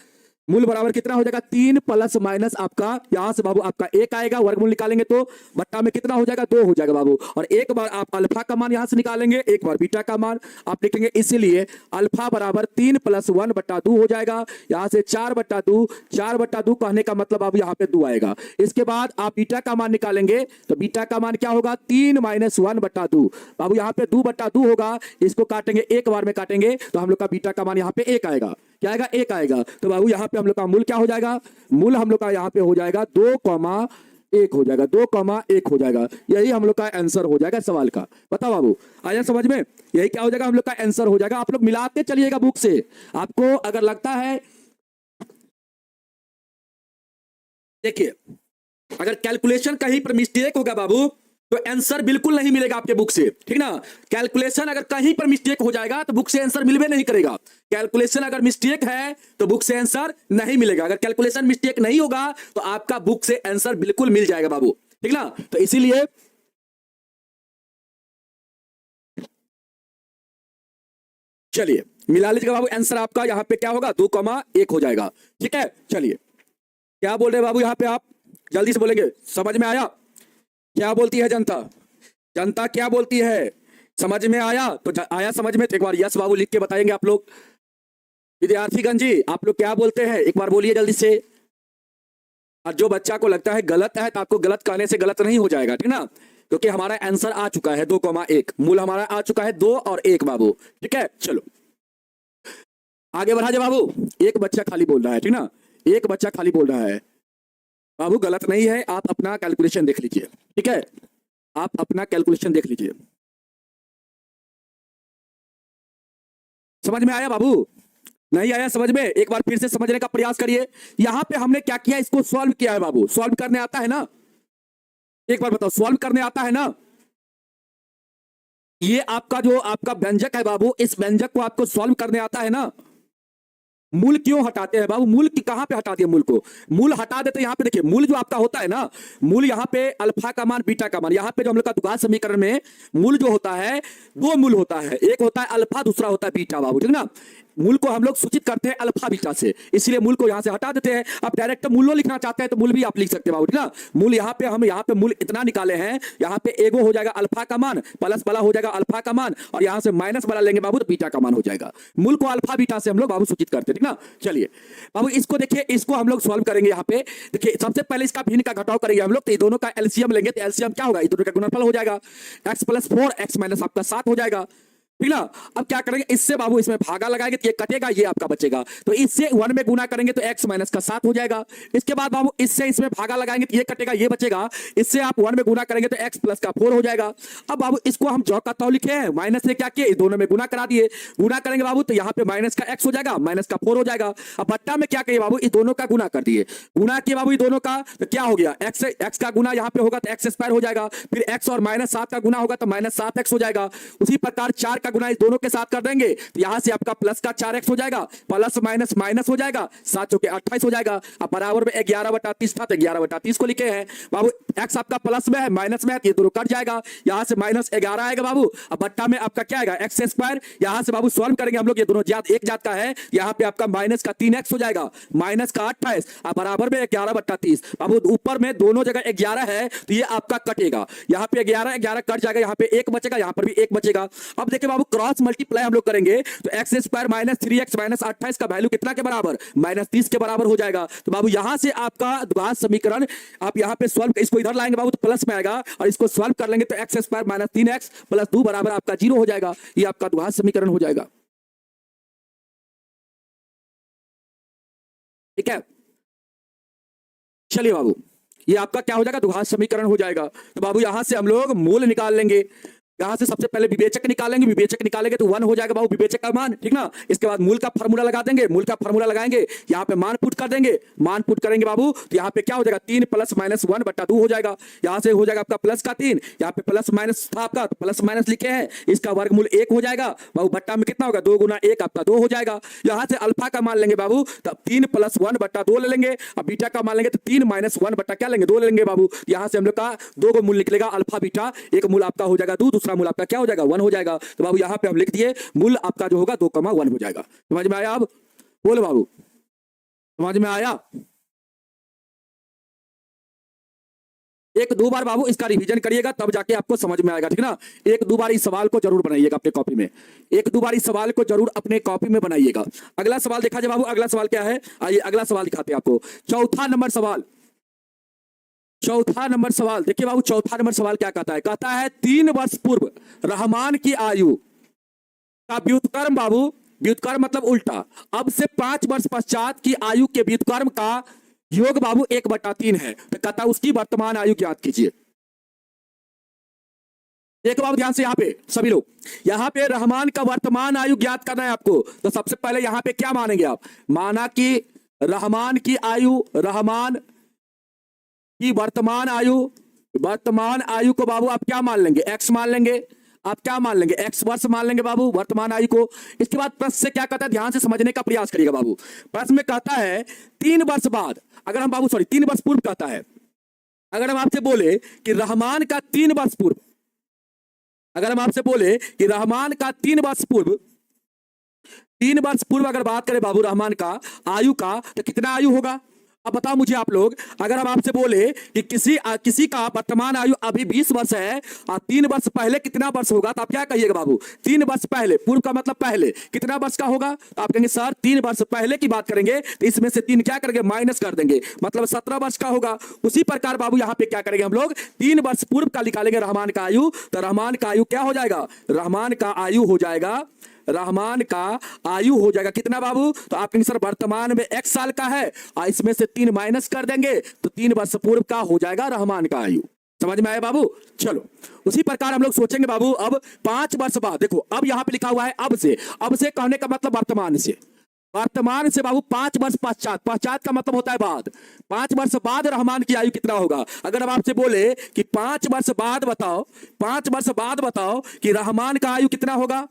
मूल बराबर कितना हो जाएगा 3 प्लस माइनस आपका, यहां से बाबू आपका 1 आएगा, वर्गमूल निकालेंगे तो बट्टा में कितना हो जाएगा 2 हो जाएगा बाबू, और एक बार आप अल्फा का मान यहां से निकालेंगे, एक बार बीटा का मान आप लिखेंगे, इसीलिए अल्फा बराबर 3 प्लस 1 बट्टा 2 हो जाएगा, यहां से 4 बट्टा 2, 4 बट्टा 2 कहने का मतलब बाबू यहाँ पे 2 आएगा। इसके बाद आप बीटा का मान निकालेंगे तो बीटा का मान क्या होगा 3 माइनस 1 बट्टा 2, बाबू यहाँ पे 2 बट्टा 2 होगा, इसको काटेंगे एक बार में काटेंगे तो हम लोग का बीटा का मान यहाँ पे 1 आएगा, क्या आएगा 1 आएगा, तो बाबू यहाँ पे हम लोग का मूल क्या हो जाएगा, मूल हम लोग का यहाँ पे हो जाएगा 2,1 हो जाएगा, 2,1 हो जाएगा, यही हम लोग का आंसर हो जाएगा सवाल का। बताओ बाबू आया समझ में, यही क्या हो जाएगा हम लोग का आंसर हो जाएगा। आप लोग मिलाते चलिएगा बुक से, आपको अगर लगता है, देखिए अगर कैलकुलेशन कहीं पर मिस्टेक होगा बाबू तो आंसर बिल्कुल नहीं मिलेगा आपके बुक से, ठीक ना। कैलकुलेशन अगर कहीं पर मिस्टेक हो जाएगा तो बुक से आंसर मिलवे नहीं करेगा, कैलकुलेशन अगर मिस्टेक है तो बुक से आंसर नहीं मिलेगा, अगर कैलकुलेशन मिस्टेक नहीं होगा तो आपका बुक से आंसर बिल्कुल मिल जाएगा बाबू, ठीक ना। तो इसीलिए चलिए मिला लीजिएगा बाबू, आंसर आपका यहाँ पे क्या होगा 2,1 हो जाएगा, ठीक है। चलिए क्या बोल रहे बाबू यहाँ पे, आप जल्दी से बोलेंगे, समझ में आया क्या बोलती है जनता, जनता क्या बोलती है, समझ में आया तो आया समझ में तो एक बार यस बाबू लिख के बताएंगे आप लोग। विद्यार्थीगण जी आप लोग क्या बोलते हैं एक बार बोलिए जल्दी से, और जो बच्चा को लगता है गलत है तो आपको गलत कहने से गलत नहीं हो जाएगा, ठीक ना, क्योंकि हमारा आंसर आ चुका है 2,1, मूल हमारा आ चुका है 2 और 1 बाबू, ठीक है। चलो आगे बढ़ा जाए बाबू, एक बच्चा खाली बोल रहा है, ठीक ना, एक बच्चा खाली बोल रहा है बाबू, गलत नहीं है, आप अपना कैलकुलेशन देख लीजिए, ठीक है, आप अपना कैलकुलेशन देख लीजिए। समझ में आया बाबू, नहीं आया समझ में, एक बार फिर से समझने का प्रयास करिए। यहां पे हमने क्या किया, इसको सॉल्व किया है बाबू, सॉल्व करने आता है ना, एक बार बताओ सॉल्व करने आता है ना। ये आपका जो आपका व्यंजक है बाबू, इस व्यंजक को आपको सॉल्व करने आता है ना। मूल क्यों हटाते हैं बाबू, मूल की कहां पे हटा दिया, मूल को मूल हटा देते, यहां पे देखिए मूल जो आपका होता है ना, मूल यहां पे अल्फा का मान बीटा का मान, यहां पे जो हम लोग का द्विघात समीकरण में मूल जो होता है 2 मूल होता है, एक होता है अल्फा दूसरा होता है बीटा बाबू, ठीक ना। मूल को हम लोग सूचित करते हैं अल्फा बीटा से, इसलिए मूल को यहां से हटा देते हैं। आप डायरेक्ट मूल लिखना चाहते हैं तो मूल भी आप लिख सकते हैं बाबू, ठीक ना। मूल यहां पे हम यहाँ पे मूल इतना निकाले हैं, यहाँ पे एगो हो जाएगा अल्फा का मान, प्लस वाला हो जाएगा अल्फा का मान, और यहां से माइनस वाला लेंगे बाबू तो बीटा का मान हो जाएगा। मूल को अल्फा बीटा से हम लोग बाबू सूचित करते हैं, ठीक ना। चलिए बाबू इसको देखिए, इसको हम लोग सॉल्व करेंगे। यहाँ पे देखिए सबसे पहले इसका भिन्न का घटाव करेंगे हम लोग, तो ये दोनों का एलसीएम लेंगे, तो एलसीएम क्या होगा, ये दोनों का गुणनफल हो जाएगा, x + 4 x - आपका 7 हो जाएगा, ठीक ना। अब क्या करेंगे, इससे बाबू इसमें भागा लगाएंगे तो ये कटेगा, ये आपका बचेगा, तो इससे 1 में गुना करेंगे तो x माइनस का 7 हो जाएगा। इसके बाद बाबू इससे इसमें भागा लगाएंगे तो ये कटेगा, ये बचेगा, इससे आप 1 में गुना करेंगे तो x प्लस का 4 हो जाएगा। अब बाबू इसको हम जौ का तौ लिखे हैं, माइनस से क्या किए, इस दोनों में गुना करा दिए, गुना करेंगे बाबू तो यहाँ पे माइनस का x हो जाएगा, माइनस का 4 हो जाएगा। अब बट्टा में क्या करिए बाबू, इस दोनों का गुना कर दिए, गुना किए बाबू इस दोनों का, तो क्या हो गया, x का गुना यहाँ पे होगा तो x स्क्वायर हो जाएगा, फिर x और माइनस 7 का गुना होगा तो माइनस 7x हो जाएगा। उसी प्रकार 4 का गुना इस दोनों के साथ कर देंगे तो यहां से आपका प्लस का 4x हो जाएगा, प्लस माइनस माइनस हो जाएगा, 7 चौके 28 हो जाएगा। अब बराबर में 11/30 था तो 11/30 को लिखे हैं बाबू, x आपका प्लस में है माइनस में है ये दोनों कट जाएगा, यहां से -11 आएगा बाबू। अब बट्टा में आपका क्या आएगा, x स्क्वायर, यहां से बाबू सॉल्व करेंगे हम लोग, ये दोनों जात एक जात का है, यहां पे आपका माइनस का 3x हो जाएगा, माइनस का 28, अब बराबर में 11/30 बाबू, ऊपर में दोनों जगह 11 है तो ये आपका कटेगा, यहां पे 11 कट जाएगा, यहां पे 1 बचेगा, यहां पर भी 1 बचेगा। अब देखिए बाबू क्रॉस मल्टीप्लाई हम लोग करेंगे तो x square minus 3x minus 28 का वैल्यू कितना के बराबर, -30 के बराबर हो जाएगा। तो बाबू यहां से आपका द्विघात समीकरण आप यहां पे सॉल्व, इसको इधर लाएंगे बाबू तो प्लस में आएगा, और इसको सॉल्व कर लेंगे तो x square minus 3x plus 2 बराबर आपका 0 हो जाएगा, ये आपका द्विघात समीकरण हो जाएगा। ठीक है, चलिए बाबू ये आपका क्या हो जाएगा, द्विघात समीकरण हो जाएगा। तो बाबू यहां से हम लोग मूल निकाल लेंगे, यहां से सबसे पहले विवेचक निकालेंगे, विवेचक निकालेंगे तो 1 हो जाएगा बाबू विवेचक का मान, ठीक ना। इसके बाद मूल का फार्मूला लगा देंगे, मूल का फार्मूला लगाएंगे, यहां पे मान पुट कर देंगे, मान पुट करेंगे बाबू तो यहां पे क्या हो जाएगा, 3 + -1/2 हो जाएगा, यहां से हो जाएगा आपका प्लस का 3, यहां पे प्लस माइनस था आपका तो प्लस माइनस लिखे हैं, इसका वर्गमूल 1 हो जाएगा बाबू, बट्टा में कितना होगा 2 × 1 आपका 2 हो जाएगा। यहां से अल्फा का मान लेंगे बाबू तब 3 + 1/2 ले लेंगे, अब बीटा का मान लेंगे तो 3 - 1 क्या लेंगे 2 ले लेंगे बाबू, यहां से हम लोग का 2 को मूल निकलेगा अल्फा बीटा, एक मूल आपका हो जाएगा 2, दूसरा मूल आपका क्या हो जाएगा 1 हो जाएगा। तो बाबू यहां पे हम लिख दिए मूल आपका जो होगा 2,1 हो जाएगा। समझ में आया, अब बोलो बाबू समझ में आया। एक दो बार बाबू इसका रिवीजन करिएगा तब जाके आपको समझ में आएगा, ठीक ना। एक दो बार इस सवाल को जरूर बनाइएगा अपने कॉपी में, एक दो बार इस सवाल को जरूर अपने कॉपी में बनाइएगा। अगला सवाल देखा जाए बाबू, अगला सवाल क्या है, आइए अगला सवाल दिखाते हैं आपको। चौथा नंबर सवाल, चौथा नंबर सवाल देखिए बाबू, चौथा नंबर सवाल क्या कहता है, कहता है 3 वर्ष पूर्व रहमान की आयु का व्युत्क्रम बाबू, व्युत्क्रम मतलब उल्टा, अब से 5 वर्ष पश्चात की आयु के व्युत्क्रम का योग बाबू 1/3 है, तो कहता है उसकी वर्तमान आयु ज्ञात कीजिए। देखो बाबू ध्यान से, यहाँ पे सभी लोग, यहाँ पे रहमान का वर्तमान आयु ज्ञात करना है आपको, तो सबसे पहले यहाँ पे क्या मानेंगे आप, माना कि रहमान की आयु, रहमान की वर्तमान आयु, वर्तमान आयु को बाबू आप क्या मान लेंगे, x मान लेंगे, आप क्या मान लेंगे, x वर्ष मान लेंगे बाबू वर्तमान आयु को। इसके बाद प्रश्न से क्या कहता है, ध्यान से समझने का प्रयास करिएगा बाबू। प्रश्न में कहता है 3 वर्ष बाद, अगर हम बाबू 3 वर्ष पूर्व कहता है, अगर हम आपसे बोले कि रहमान का 3 वर्ष पूर्व, अगर हम आपसे बोले कि रहमान का 3 वर्ष पूर्व, 3 वर्ष पूर्व अगर बात करें बाबू रहमान का आयु का, तो कितना आयु होगा। अब बताओ मुझे आप लोग, अगर हम आपसे बोले कि किसी का वर्तमान आयु अभी 20 वर्ष है और 3 वर्ष पहले कितना वर्ष होगा, तो आप क्या कहिएगा बाबू, 3 वर्ष पहले, पूर्व का मतलब पहले, कितना वर्ष का होगा, तो आप कहेंगे सर 3 वर्ष पहले की बात करेंगे तो इसमें से 3 क्या करेंगे माइनस कर देंगे, मतलब 17 वर्ष का होगा। उसी प्रकार बाबू यहाँ पे क्या करेंगे हम लोग, 3 वर्ष पूर्व का निकालेंगे रहमान का आयु, तो रहमान का आयु क्या हो जाएगा, रहमान का आयु हो जाएगा, रहमान का आयु हो जाएगा कितना बाबू, तो आप कहेंगे सर वर्तमान में x साल का है और इसमें से 3 माइनस कर देंगे तो 3 वर्ष पूर्व का हो जाएगा रहमान का आयु। समझ में आया बाबू। चलो उसी प्रकार हम लोग सोचेंगे बाबू, अब 5 वर्ष बाद, देखो अब यहां पे लिखा हुआ है अब से कहने का मतलब वर्तमान से, वर्तमान से बाबू 5 वर्ष पश्चात, पश्चात का मतलब होता है बाद, 5 वर्ष बाद रहमान की आयु कितना होगा। अगर हम आपसे बोले कि 5 वर्ष बाद बताओ, 5 वर्ष बाद बताओ कि रहमान का आयु कितना होगा,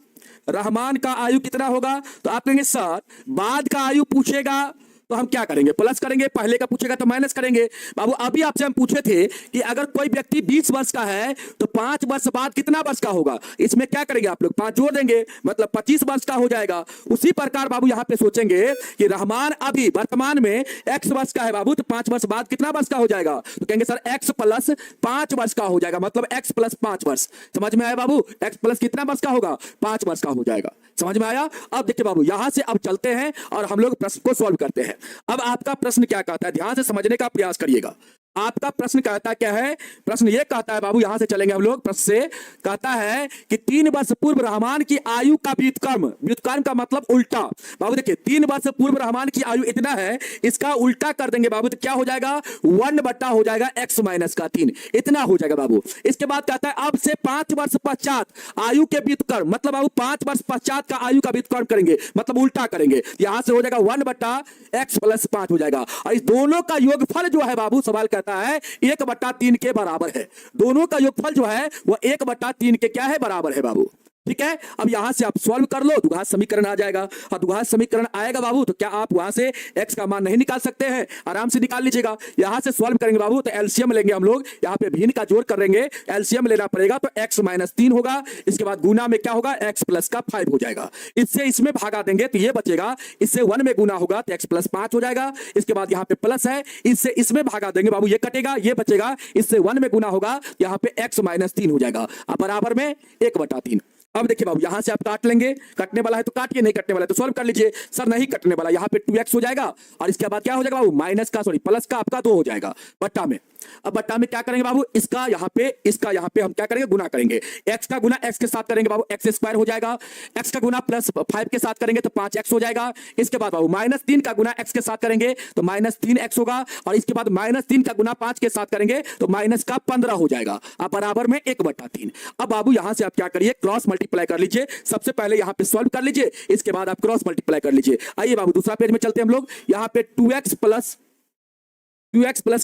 रहमान का आयु कितना होगा, तो आप कहेंगे सर बाद का आयु पूछेगा तो हम क्या करेंगे प्लस करेंगे, पहले का पूछेगा तो माइनस करेंगे। बाबू अभी आपसे हम पूछे थे कि अगर कोई व्यक्ति 20 वर्ष का है तो 5 वर्ष बाद कितना वर्ष का होगा, इसमें क्या करेंगे आप लोग 5 जोड़ देंगे, मतलब 25 वर्ष का हो जाएगा। उसी प्रकार बाबू यहाँ पे सोचेंगे कि रहमान अभी वर्तमान में x वर्ष का है बाबू, तो 5 वर्ष बाद कितना वर्ष का हो जाएगा, तो कहेंगे सर x + 5 वर्ष का हो जाएगा, मतलब x + 5 वर्ष। समझ में आया बाबू, x प्लस कितना वर्ष का होगा, 5 वर्ष का हो जाएगा। समझ में आया। अब देखिए बाबू यहां से अब चलते हैं और हम लोग प्रश्न को सॉल्व करते हैं। अब आपका प्रश्न क्या कहता है, ध्यान से समझने का प्रयास करिएगा। आपका प्रश्न कहता क्या है? प्रश्न ये कहता है बाबू, यहां से चलेंगे हम लोग। प्रश्न से कहता है कि 3 वर्ष पूर्व रहमान की आयु का व्युत्क्रम, व्युत्क्रम का मतलब उल्टा। बाबू देखिए 3 वर्ष पूर्व रहमान की आयु इतना है, इसका उल्टा कर देंगे बाबू तो क्या हो जाएगा? 1 बट्टा हो जाएगा x माइनस का 3, इतना हो जाएगा बाबू। इसके बाद कहता है अब से 5 वर्ष पश्चात आयु के व्युत्क्रम, मतलब बाबू 5 वर्ष पश्चात का आयु का व्युत्क्रम करेंगे, मतलब उल्टा करेंगे। यहां से हो जाएगा 1 बट्टा x प्लस 5 हो जाएगा, और इस दोनों का योगफल जो है बाबू, सवाल कहता है 1/3 के बराबर है। दोनों का योगफल जो है वह 1/3 के क्या है? बराबर है बाबू। ठीक है, अब यहां से आप सॉल्व कर लो, द्विघात समीकरण आ जाएगा। और द्विघात समीकरण आएगा बाबू तो क्या आप वहां से x का मान नहीं निकाल सकते हैं? आराम से निकाल लीजिएगा। यहां से सॉल्व करेंगे बाबू तो एलसीएम लेंगे हम लोग, यहां पे भिन्न का जोड़ करेंगे, एलसीएम लेना पड़ेगा तो x माइनस 3 होगा। इसके बाद गुना में क्या होगा? x प्लस का 5 हो जाएगा। इससे इसमें भागा देंगे तो ये बचेगा, इससे 1 में गुना होगा तो x प्लस 5 हो जाएगा। इसके बाद यहाँ पे प्लस है, इससे इसमें भागा देंगे बाबू, ये कटेगा, ये बचेगा, इससे 1 में गुना होगा, यहाँ पे x माइनस 3 हो जाएगा। अब बराबर में 1/3। अब देखिए बाबू यहां से आप काट लेंगे, कटने वाला है तो काटिए, नहीं कटने वाला है तो सॉल्व कर लीजिए। सर नहीं कटने वाला, यहाँ पे 2x हो जाएगा, और इसके बाद क्या हो जाएगा बाबू? माइनस का सॉरी प्लस का आपका 2 हो जाएगा बट्टा में। अब बट्टा में क्या करेंगे बाबू? इसका यहाँ पे, इसका यहाँ पे हम क्या करेंगे? गुना करेंगे। x का गुना x के साथ करेंगे बाबू, x स्क्वायर हो जाएगा। x का गुना प्लस 5 के साथ करेंगे तो 5x हो जाएगा। इसके बाद बाबू माइनस 3 का गुना x के साथ करेंगे तो माइनस 3x होगा, और इसके बाद माइनस 3 का गुना 5 के साथ करेंगे तो माइनस का 15 हो जाएगा। अब बराबर में 1/3। अब बाबू यहां से आप क्या करिए? क्रॉस मल्टीप्लाई कर लीजिए। सबसे पहले यहां पे सॉल्व कर लीजिए, इसके बाद आप क्रॉस मल्टीप्लाई कर लीजिए। आइए बाबू दूसरा पेज में चलते हैं हम लोग। यहां पे 2x प्लस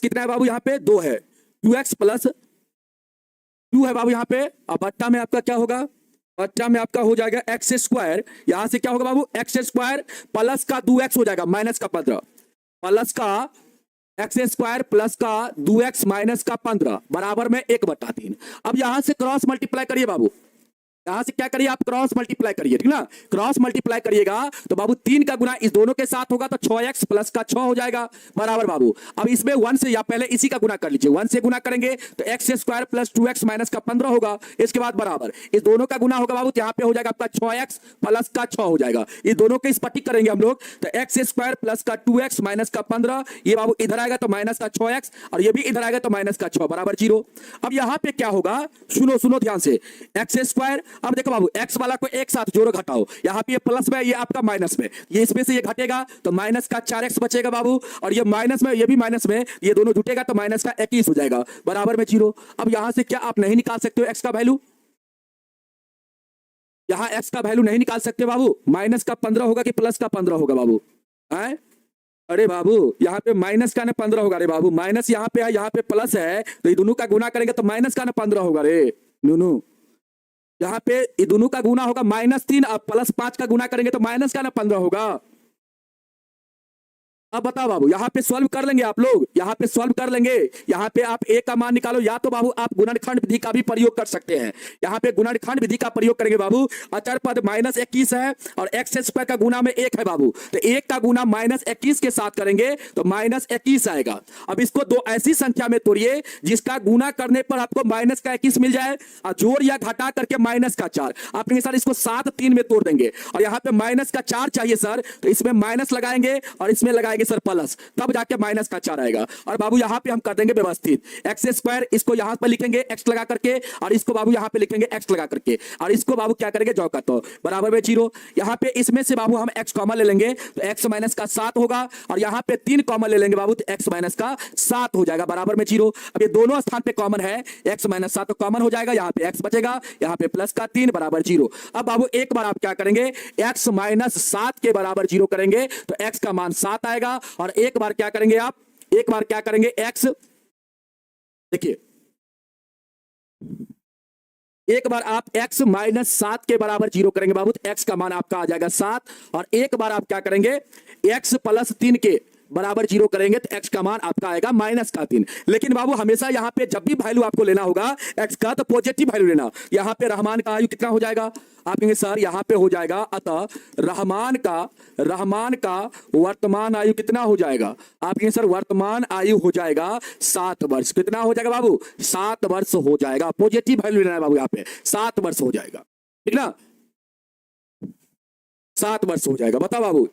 कितना है बाबू? यहां पे 2 है, 2x प्लस 2 है बाबू यहां पे। अब बट्टा में आपका क्या होगा? बट्टा में आपका हो जाएगा एक्स स्क्वायर, यहां से क्या होगा बाबू? एक्स स्क्वायर प्लस का 2x हो जाएगा माइनस का 15, प्लस का एक्स स्क्वायर प्लस का 2x माइनस का 15 बराबर में 1/3। अब यहां से क्रॉस मल्टीप्लाई करिए बाबू, यहां से क्या करिए आप? क्रॉस मल्टीप्लाई करिए, ठीक ना? क्रॉस मल्टीप्लाई करिएगा तो बाबू 3 का गुना इस दोनों के साथ होगा तो 6x प्लस का 6 हो जाएगा बराबर बाबू। अब इसमें 1 से, या पहले इसी का गुना कर लीजिए, 1 से गुना करेंगे तो x square plus 2x minus का 15 होगा। इसके बाद बराबर इस दोनों का गुना होगा बाबू, तो यहाँ पे हो जाएगा आपका 6x प्लस का 6 हो जाएगा। इस दोनों के स्पटिक करेंगे हम लोग तो एक्स स्क्वायर प्लस का 2x माइनस का 15, ये बाबू इधर आएगा तो माइनस का 6x, और ये भी इधर आएगा तो माइनस का 6 बराबर 0। अब यहाँ पे क्या होगा? सुनो सुनो ध्यान से, एक्स स्क्वायर, अब देखो बाबू x वाला को एक साथ जोड़ो घटाओ, यहाँ पे ये प्लस में, ये आपका माइनस में, ये इसमें से ये घटेगा तो माइनस का 4x बचेगा बाबू, और ये माइनस में, ये भी माइनस में, ये दोनों जुटेगा तो माइनस का 21 हो जाएगा बराबर में 0। अब यहां से क्या आप नहीं निकाल सकते हो x का वैल्यू? यहां x का वैल्यू नहीं निकाल सकते बाबू। माइनस का 15 होगा कि प्लस का 15 होगा बाबू? है अरे बाबू यहाँ पे माइनस का ना 15 होगा रे बाबू, माइनस यहाँ पे है, यहाँ पे प्लस है, तो ये दोनों का गुना करेंगे तो माइनस का ना 15 होगा रे नूनू। यहाँ पे ये दोनों का गुना होगा -3, अब प्लस 5 का गुना करेंगे तो माइनस का ना 15 होगा। अब बताओ बाबू, यहाँ पे सॉल्व कर लेंगे आप लोग, यहाँ पे सॉल्व कर लेंगे। यहाँ पे आप a का मान निकालो, या तो बाबू आप गुणनखंड विधि का भी प्रयोग कर सकते हैं। यहाँ पे गुणनखंड विधि का प्रयोग करेंगे बाबू। अचर पद -21 है और एक्स स्क्वायर का गुना में 1 है बाबू, तो 1 का गुना -21 के साथ करेंगे तो -21 आएगा। अब इसको दो ऐसी संख्या में तोड़िए जिसका गुना करने पर आपको माइनस का 21 मिल जाए, और जोड़ या घटा करके माइनस का 4। आप कहेंगे सर इसको 7 3 में तोड़ देंगे, और यहाँ पे माइनस का 4 चाहिए सर, तो इसमें माइनस लगाएंगे और इसमें लगाएंगे सर प्लस, तब जाके माइनस का 4 आएगा। और बाबू यहां पे हम कर देंगे व्यवस्थित, एक्स स्क्वायर इसको यहां पर लिखेंगे एक्स लगा करके, और इसको बाबू यहां पे लिखेंगे एक्स लगा करके, और इसको बाबू क्या करेंगे जॉ करते हो बराबर में 0। यहां पे इसमें से बाबू हम एक्स कॉमन ले लेंगे तो एक्स माइनस का 7 होगा, और यहां पे 3 कॉमन ले लेंगे बाबू तो एक्स माइनस का 7 हो जाएगा बराबर में 0। अब ये दोनों स्थान पे कॉमन है, एक्स माइनस 7 तो कॉमन हो जाएगा, यहां पे एक्स बचेगा, यहां पे प्लस का 3 बराबर 0। अब बाबू एक बार आप क्या करेंगे? एक्स माइनस 7 के बराबर 0 करेंगे तो एक्स का मान 7 आएगा, और एक बार क्या करेंगे आप? एक बार क्या करेंगे? एक्स, देखिए एक बार आप x माइनस 7 के बराबर 0 करेंगे बाबू तो x का मान आपका आ जाएगा 7, और एक बार आप क्या करेंगे? x प्लस 3 के बराबर 0 करेंगे तो x का मान आपका आएगा माइनस का 3। लेकिन बाबू हमेशा यहां पे जब भी वैल्यू आपको लेना होगा x का तो पॉजिटिव वैल्यू लेना। यहां पे रहमान का आयु कितना हो जाएगा? आप कहेंगे सर यहां पे हो जाएगा, अतः रहमान का वर्तमान आयु कितना हो जाएगा? आप कहेंगे सर वर्तमान आयु हो जाएगा 7 वर्ष। कितना हो जाएगा बाबू? 7 वर्ष हो जाएगा। पॉजिटिव वैल्यू लेना है बाबू, यहां पे 7 वर्ष हो जाएगा, ठीक ना? 7 वर्ष हो जाएगा। बताओ बाबू,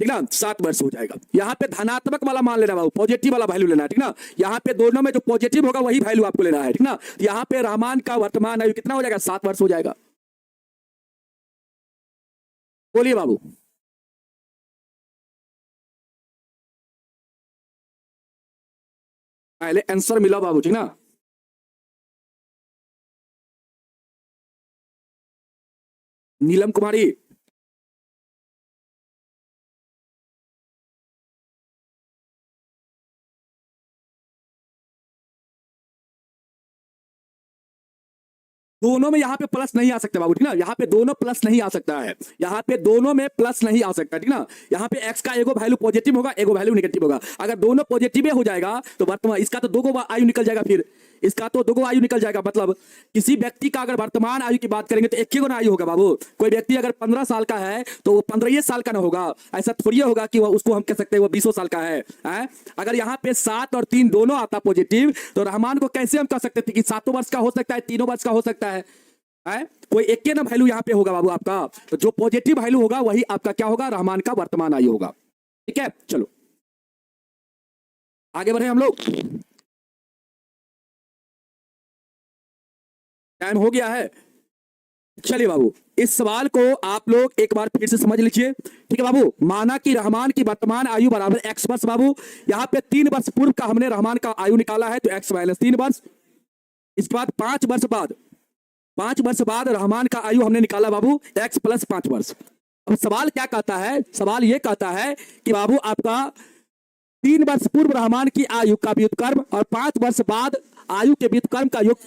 ठीक ना, 7 वर्ष हो जाएगा। यहाँ पे धनात्मक वाला मान लेना बाबू, पॉजिटिव वाला वैल्यू लेना है, ठीक ना। यहाँ पे दोनों में जो पॉजिटिव होगा वही वैल्यू आपको लेना है, ठीक ना। यहाँ पे रहमान का वर्तमान आयु कितना हो जाएगा, 7 वर्ष हो जाएगा। बोलिए बाबू। पहले आंसर मिला बाबू, ठीक ना। नीलम कुमारी, दोनों में यहाँ पे प्लस नहीं आ सकता बाबू, ठीक ना। यहाँ पे दोनों प्लस नहीं आ सकता है, यहाँ पे दोनों में प्लस नहीं आ सकता, ठीक ना। यहाँ पे x का एगो वैल्यू पॉजिटिव होगा, एगो वैल्यू नेगेटिव होगा। अगर दोनों पॉजिटिव हो जाएगा तो वर्तमान इसका तो दो गो आयु निकल जाएगा, फिर इसका तो दो गो आयु निकल जाएगा। मतलब किसी व्यक्ति का अगर वर्तमान आयु की बात करेंगे तो एक ही गो ना आयु होगा बाबू। कोई व्यक्ति अगर 15 साल का है तो वो 15 साल का ना होगा, ऐसा थोड़ी होगा कि उसको हम कह सकते हैं वो 20 साल का है? अगर यहाँ पे 7 और 3 दोनों आता पॉजिटिव तो रहमान को कैसे हम कह सकते थे कि 7 वर्ष का हो सकता है, 3 वर्ष का हो सकता है? कोई एक के ना वैल्यू यहाँ पे होगा बाबू आपका, तो जो पॉजिटिव वैल्यू होगा वही आपका क्या होगा, रहमान का वर्तमान आयु होगा। ठीक है, चलो आगे बढ़े हम लोग। टाइम हो गया है। चलिए बाबू, इस सवाल को आप लोग एक बार फिर से समझ लीजिए। ठीक है बाबू, माना कि रहमान की वर्तमान आयु बराबर x वर्ष बाबू। यहाँ पे 3 वर्ष पूर्व का हमने रहमान का आयु निकाला है तो x माइनस 3 वर्ष। इसके बाद 5 वर्ष बाद रहमान का आयु हमने निकाला बाबू x प्लस 5 वर्ष। अब सवाल क्या कहता है, सवाल ये कहता है कि बाबू आपका 3 वर्ष पूर्व रहमान की आयु का व्युत्क्रम और 5 वर्ष बाद आयु के व्युत्क्रम का योग,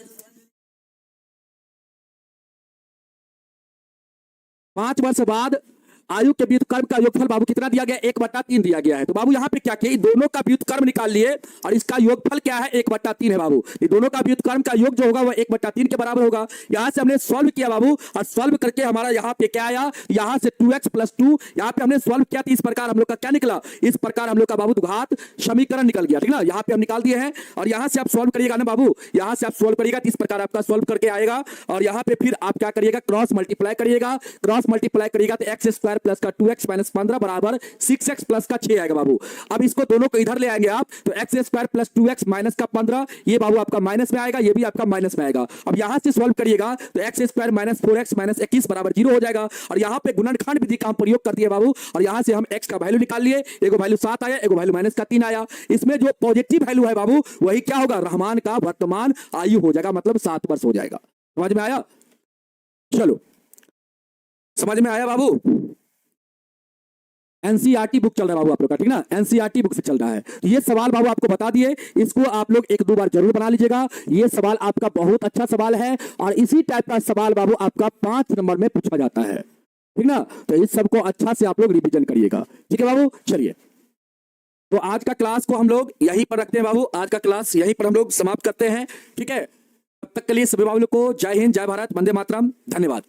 5 वर्ष बाद आयु के व्युत्क्रम का योगफल बाबू कितना दिया गया, 1/3 दिया गया है। तो बाबू यहाँ पे क्या किया, दोनों का व्युत्क्रम निकाल लिए और इसका योगफल क्या है, 1/3 है बाबू। ये दोनों का व्युत्क्रम का योग जो होगा वह 1/3 के बराबर होगा। यहाँ से हमने सॉल्व किया बाबू, और सॉल्व करके हमारा यहाँ पे क्या आया, यहाँ से 2x + 2, यहाँ पे हमने सॉल्व किया तो इस प्रकार हम लोग का क्या निकला, इस प्रकार हम लोग का बाबू द्विघात समीकरण निकल गया। ठीक ना, यहाँ पे हम निकाल दिए हैं और यहाँ से आप सॉल्व करिएगा ना बाबू, यहाँ से आप सॉल्व करिएगा तो इस प्रकार आपका सॉल्व करके आएगा। और यहाँ पे फिर आप क्या करिएगा, क्रॉस मल्टीप्लाई करिएगा, क्रॉस मल्टीप्लाई करिएगा तो x² प्लस का 2x माइनस 15 बराबर 6x प्लस का 6 आएगा बाबू। अब इसको दोनों को इधर ले आएंगे आप तो x² प्लस 2x माइनस का 15, ये बाबू आपका माइनस में आएगा, ये भी आपका माइनस में आएगा। अब यहां से सॉल्व करिएगा तो x² माइनस 4x माइनस 21 बराबर 0 हो जाएगा। और यहां पे गुणनखंड विधि का हम प्रयोग कर दिए बाबू, और यहां से हम x का वैल्यू निकाल लिए, एगो वैल्यू 7 आया, एगो वैल्यू माइनस का 3 आया। इसमें जो पॉजिटिव वैल्यू है बाबू वही क्या होगा, रहमान का वर्तमान आयु हो जाएगा, मतलब 7 वर्ष हो जाएगा। समझ में आया? चलो समझ में आया बाबू? एनसीईआरटी बुक चल रहा है बाबू आप लोग का, ठीक ना, एनसीईआरटी बुक से चल रहा है। तो ये सवाल बाबू आपको बता दिए, इसको आप लोग 1-2 बार जरूर बना लीजिएगा। ये सवाल आपका बहुत अच्छा सवाल है और इसी टाइप का सवाल बाबू आपका 5 नंबर में पूछा जाता है, ठीक ना। तो इस सबको अच्छा से आप लोग रिवीजन करिएगा, ठीक है बाबू। चलिए, तो आज का क्लास को हम लोग यहीं पर रखते हैं बाबू, आज का क्लास यहीं पर हम लोग समाप्त करते हैं, ठीक है। तब तक के लिए सभी बाबू को जय हिंद, जय भारत, वंदे मातरम, धन्यवाद।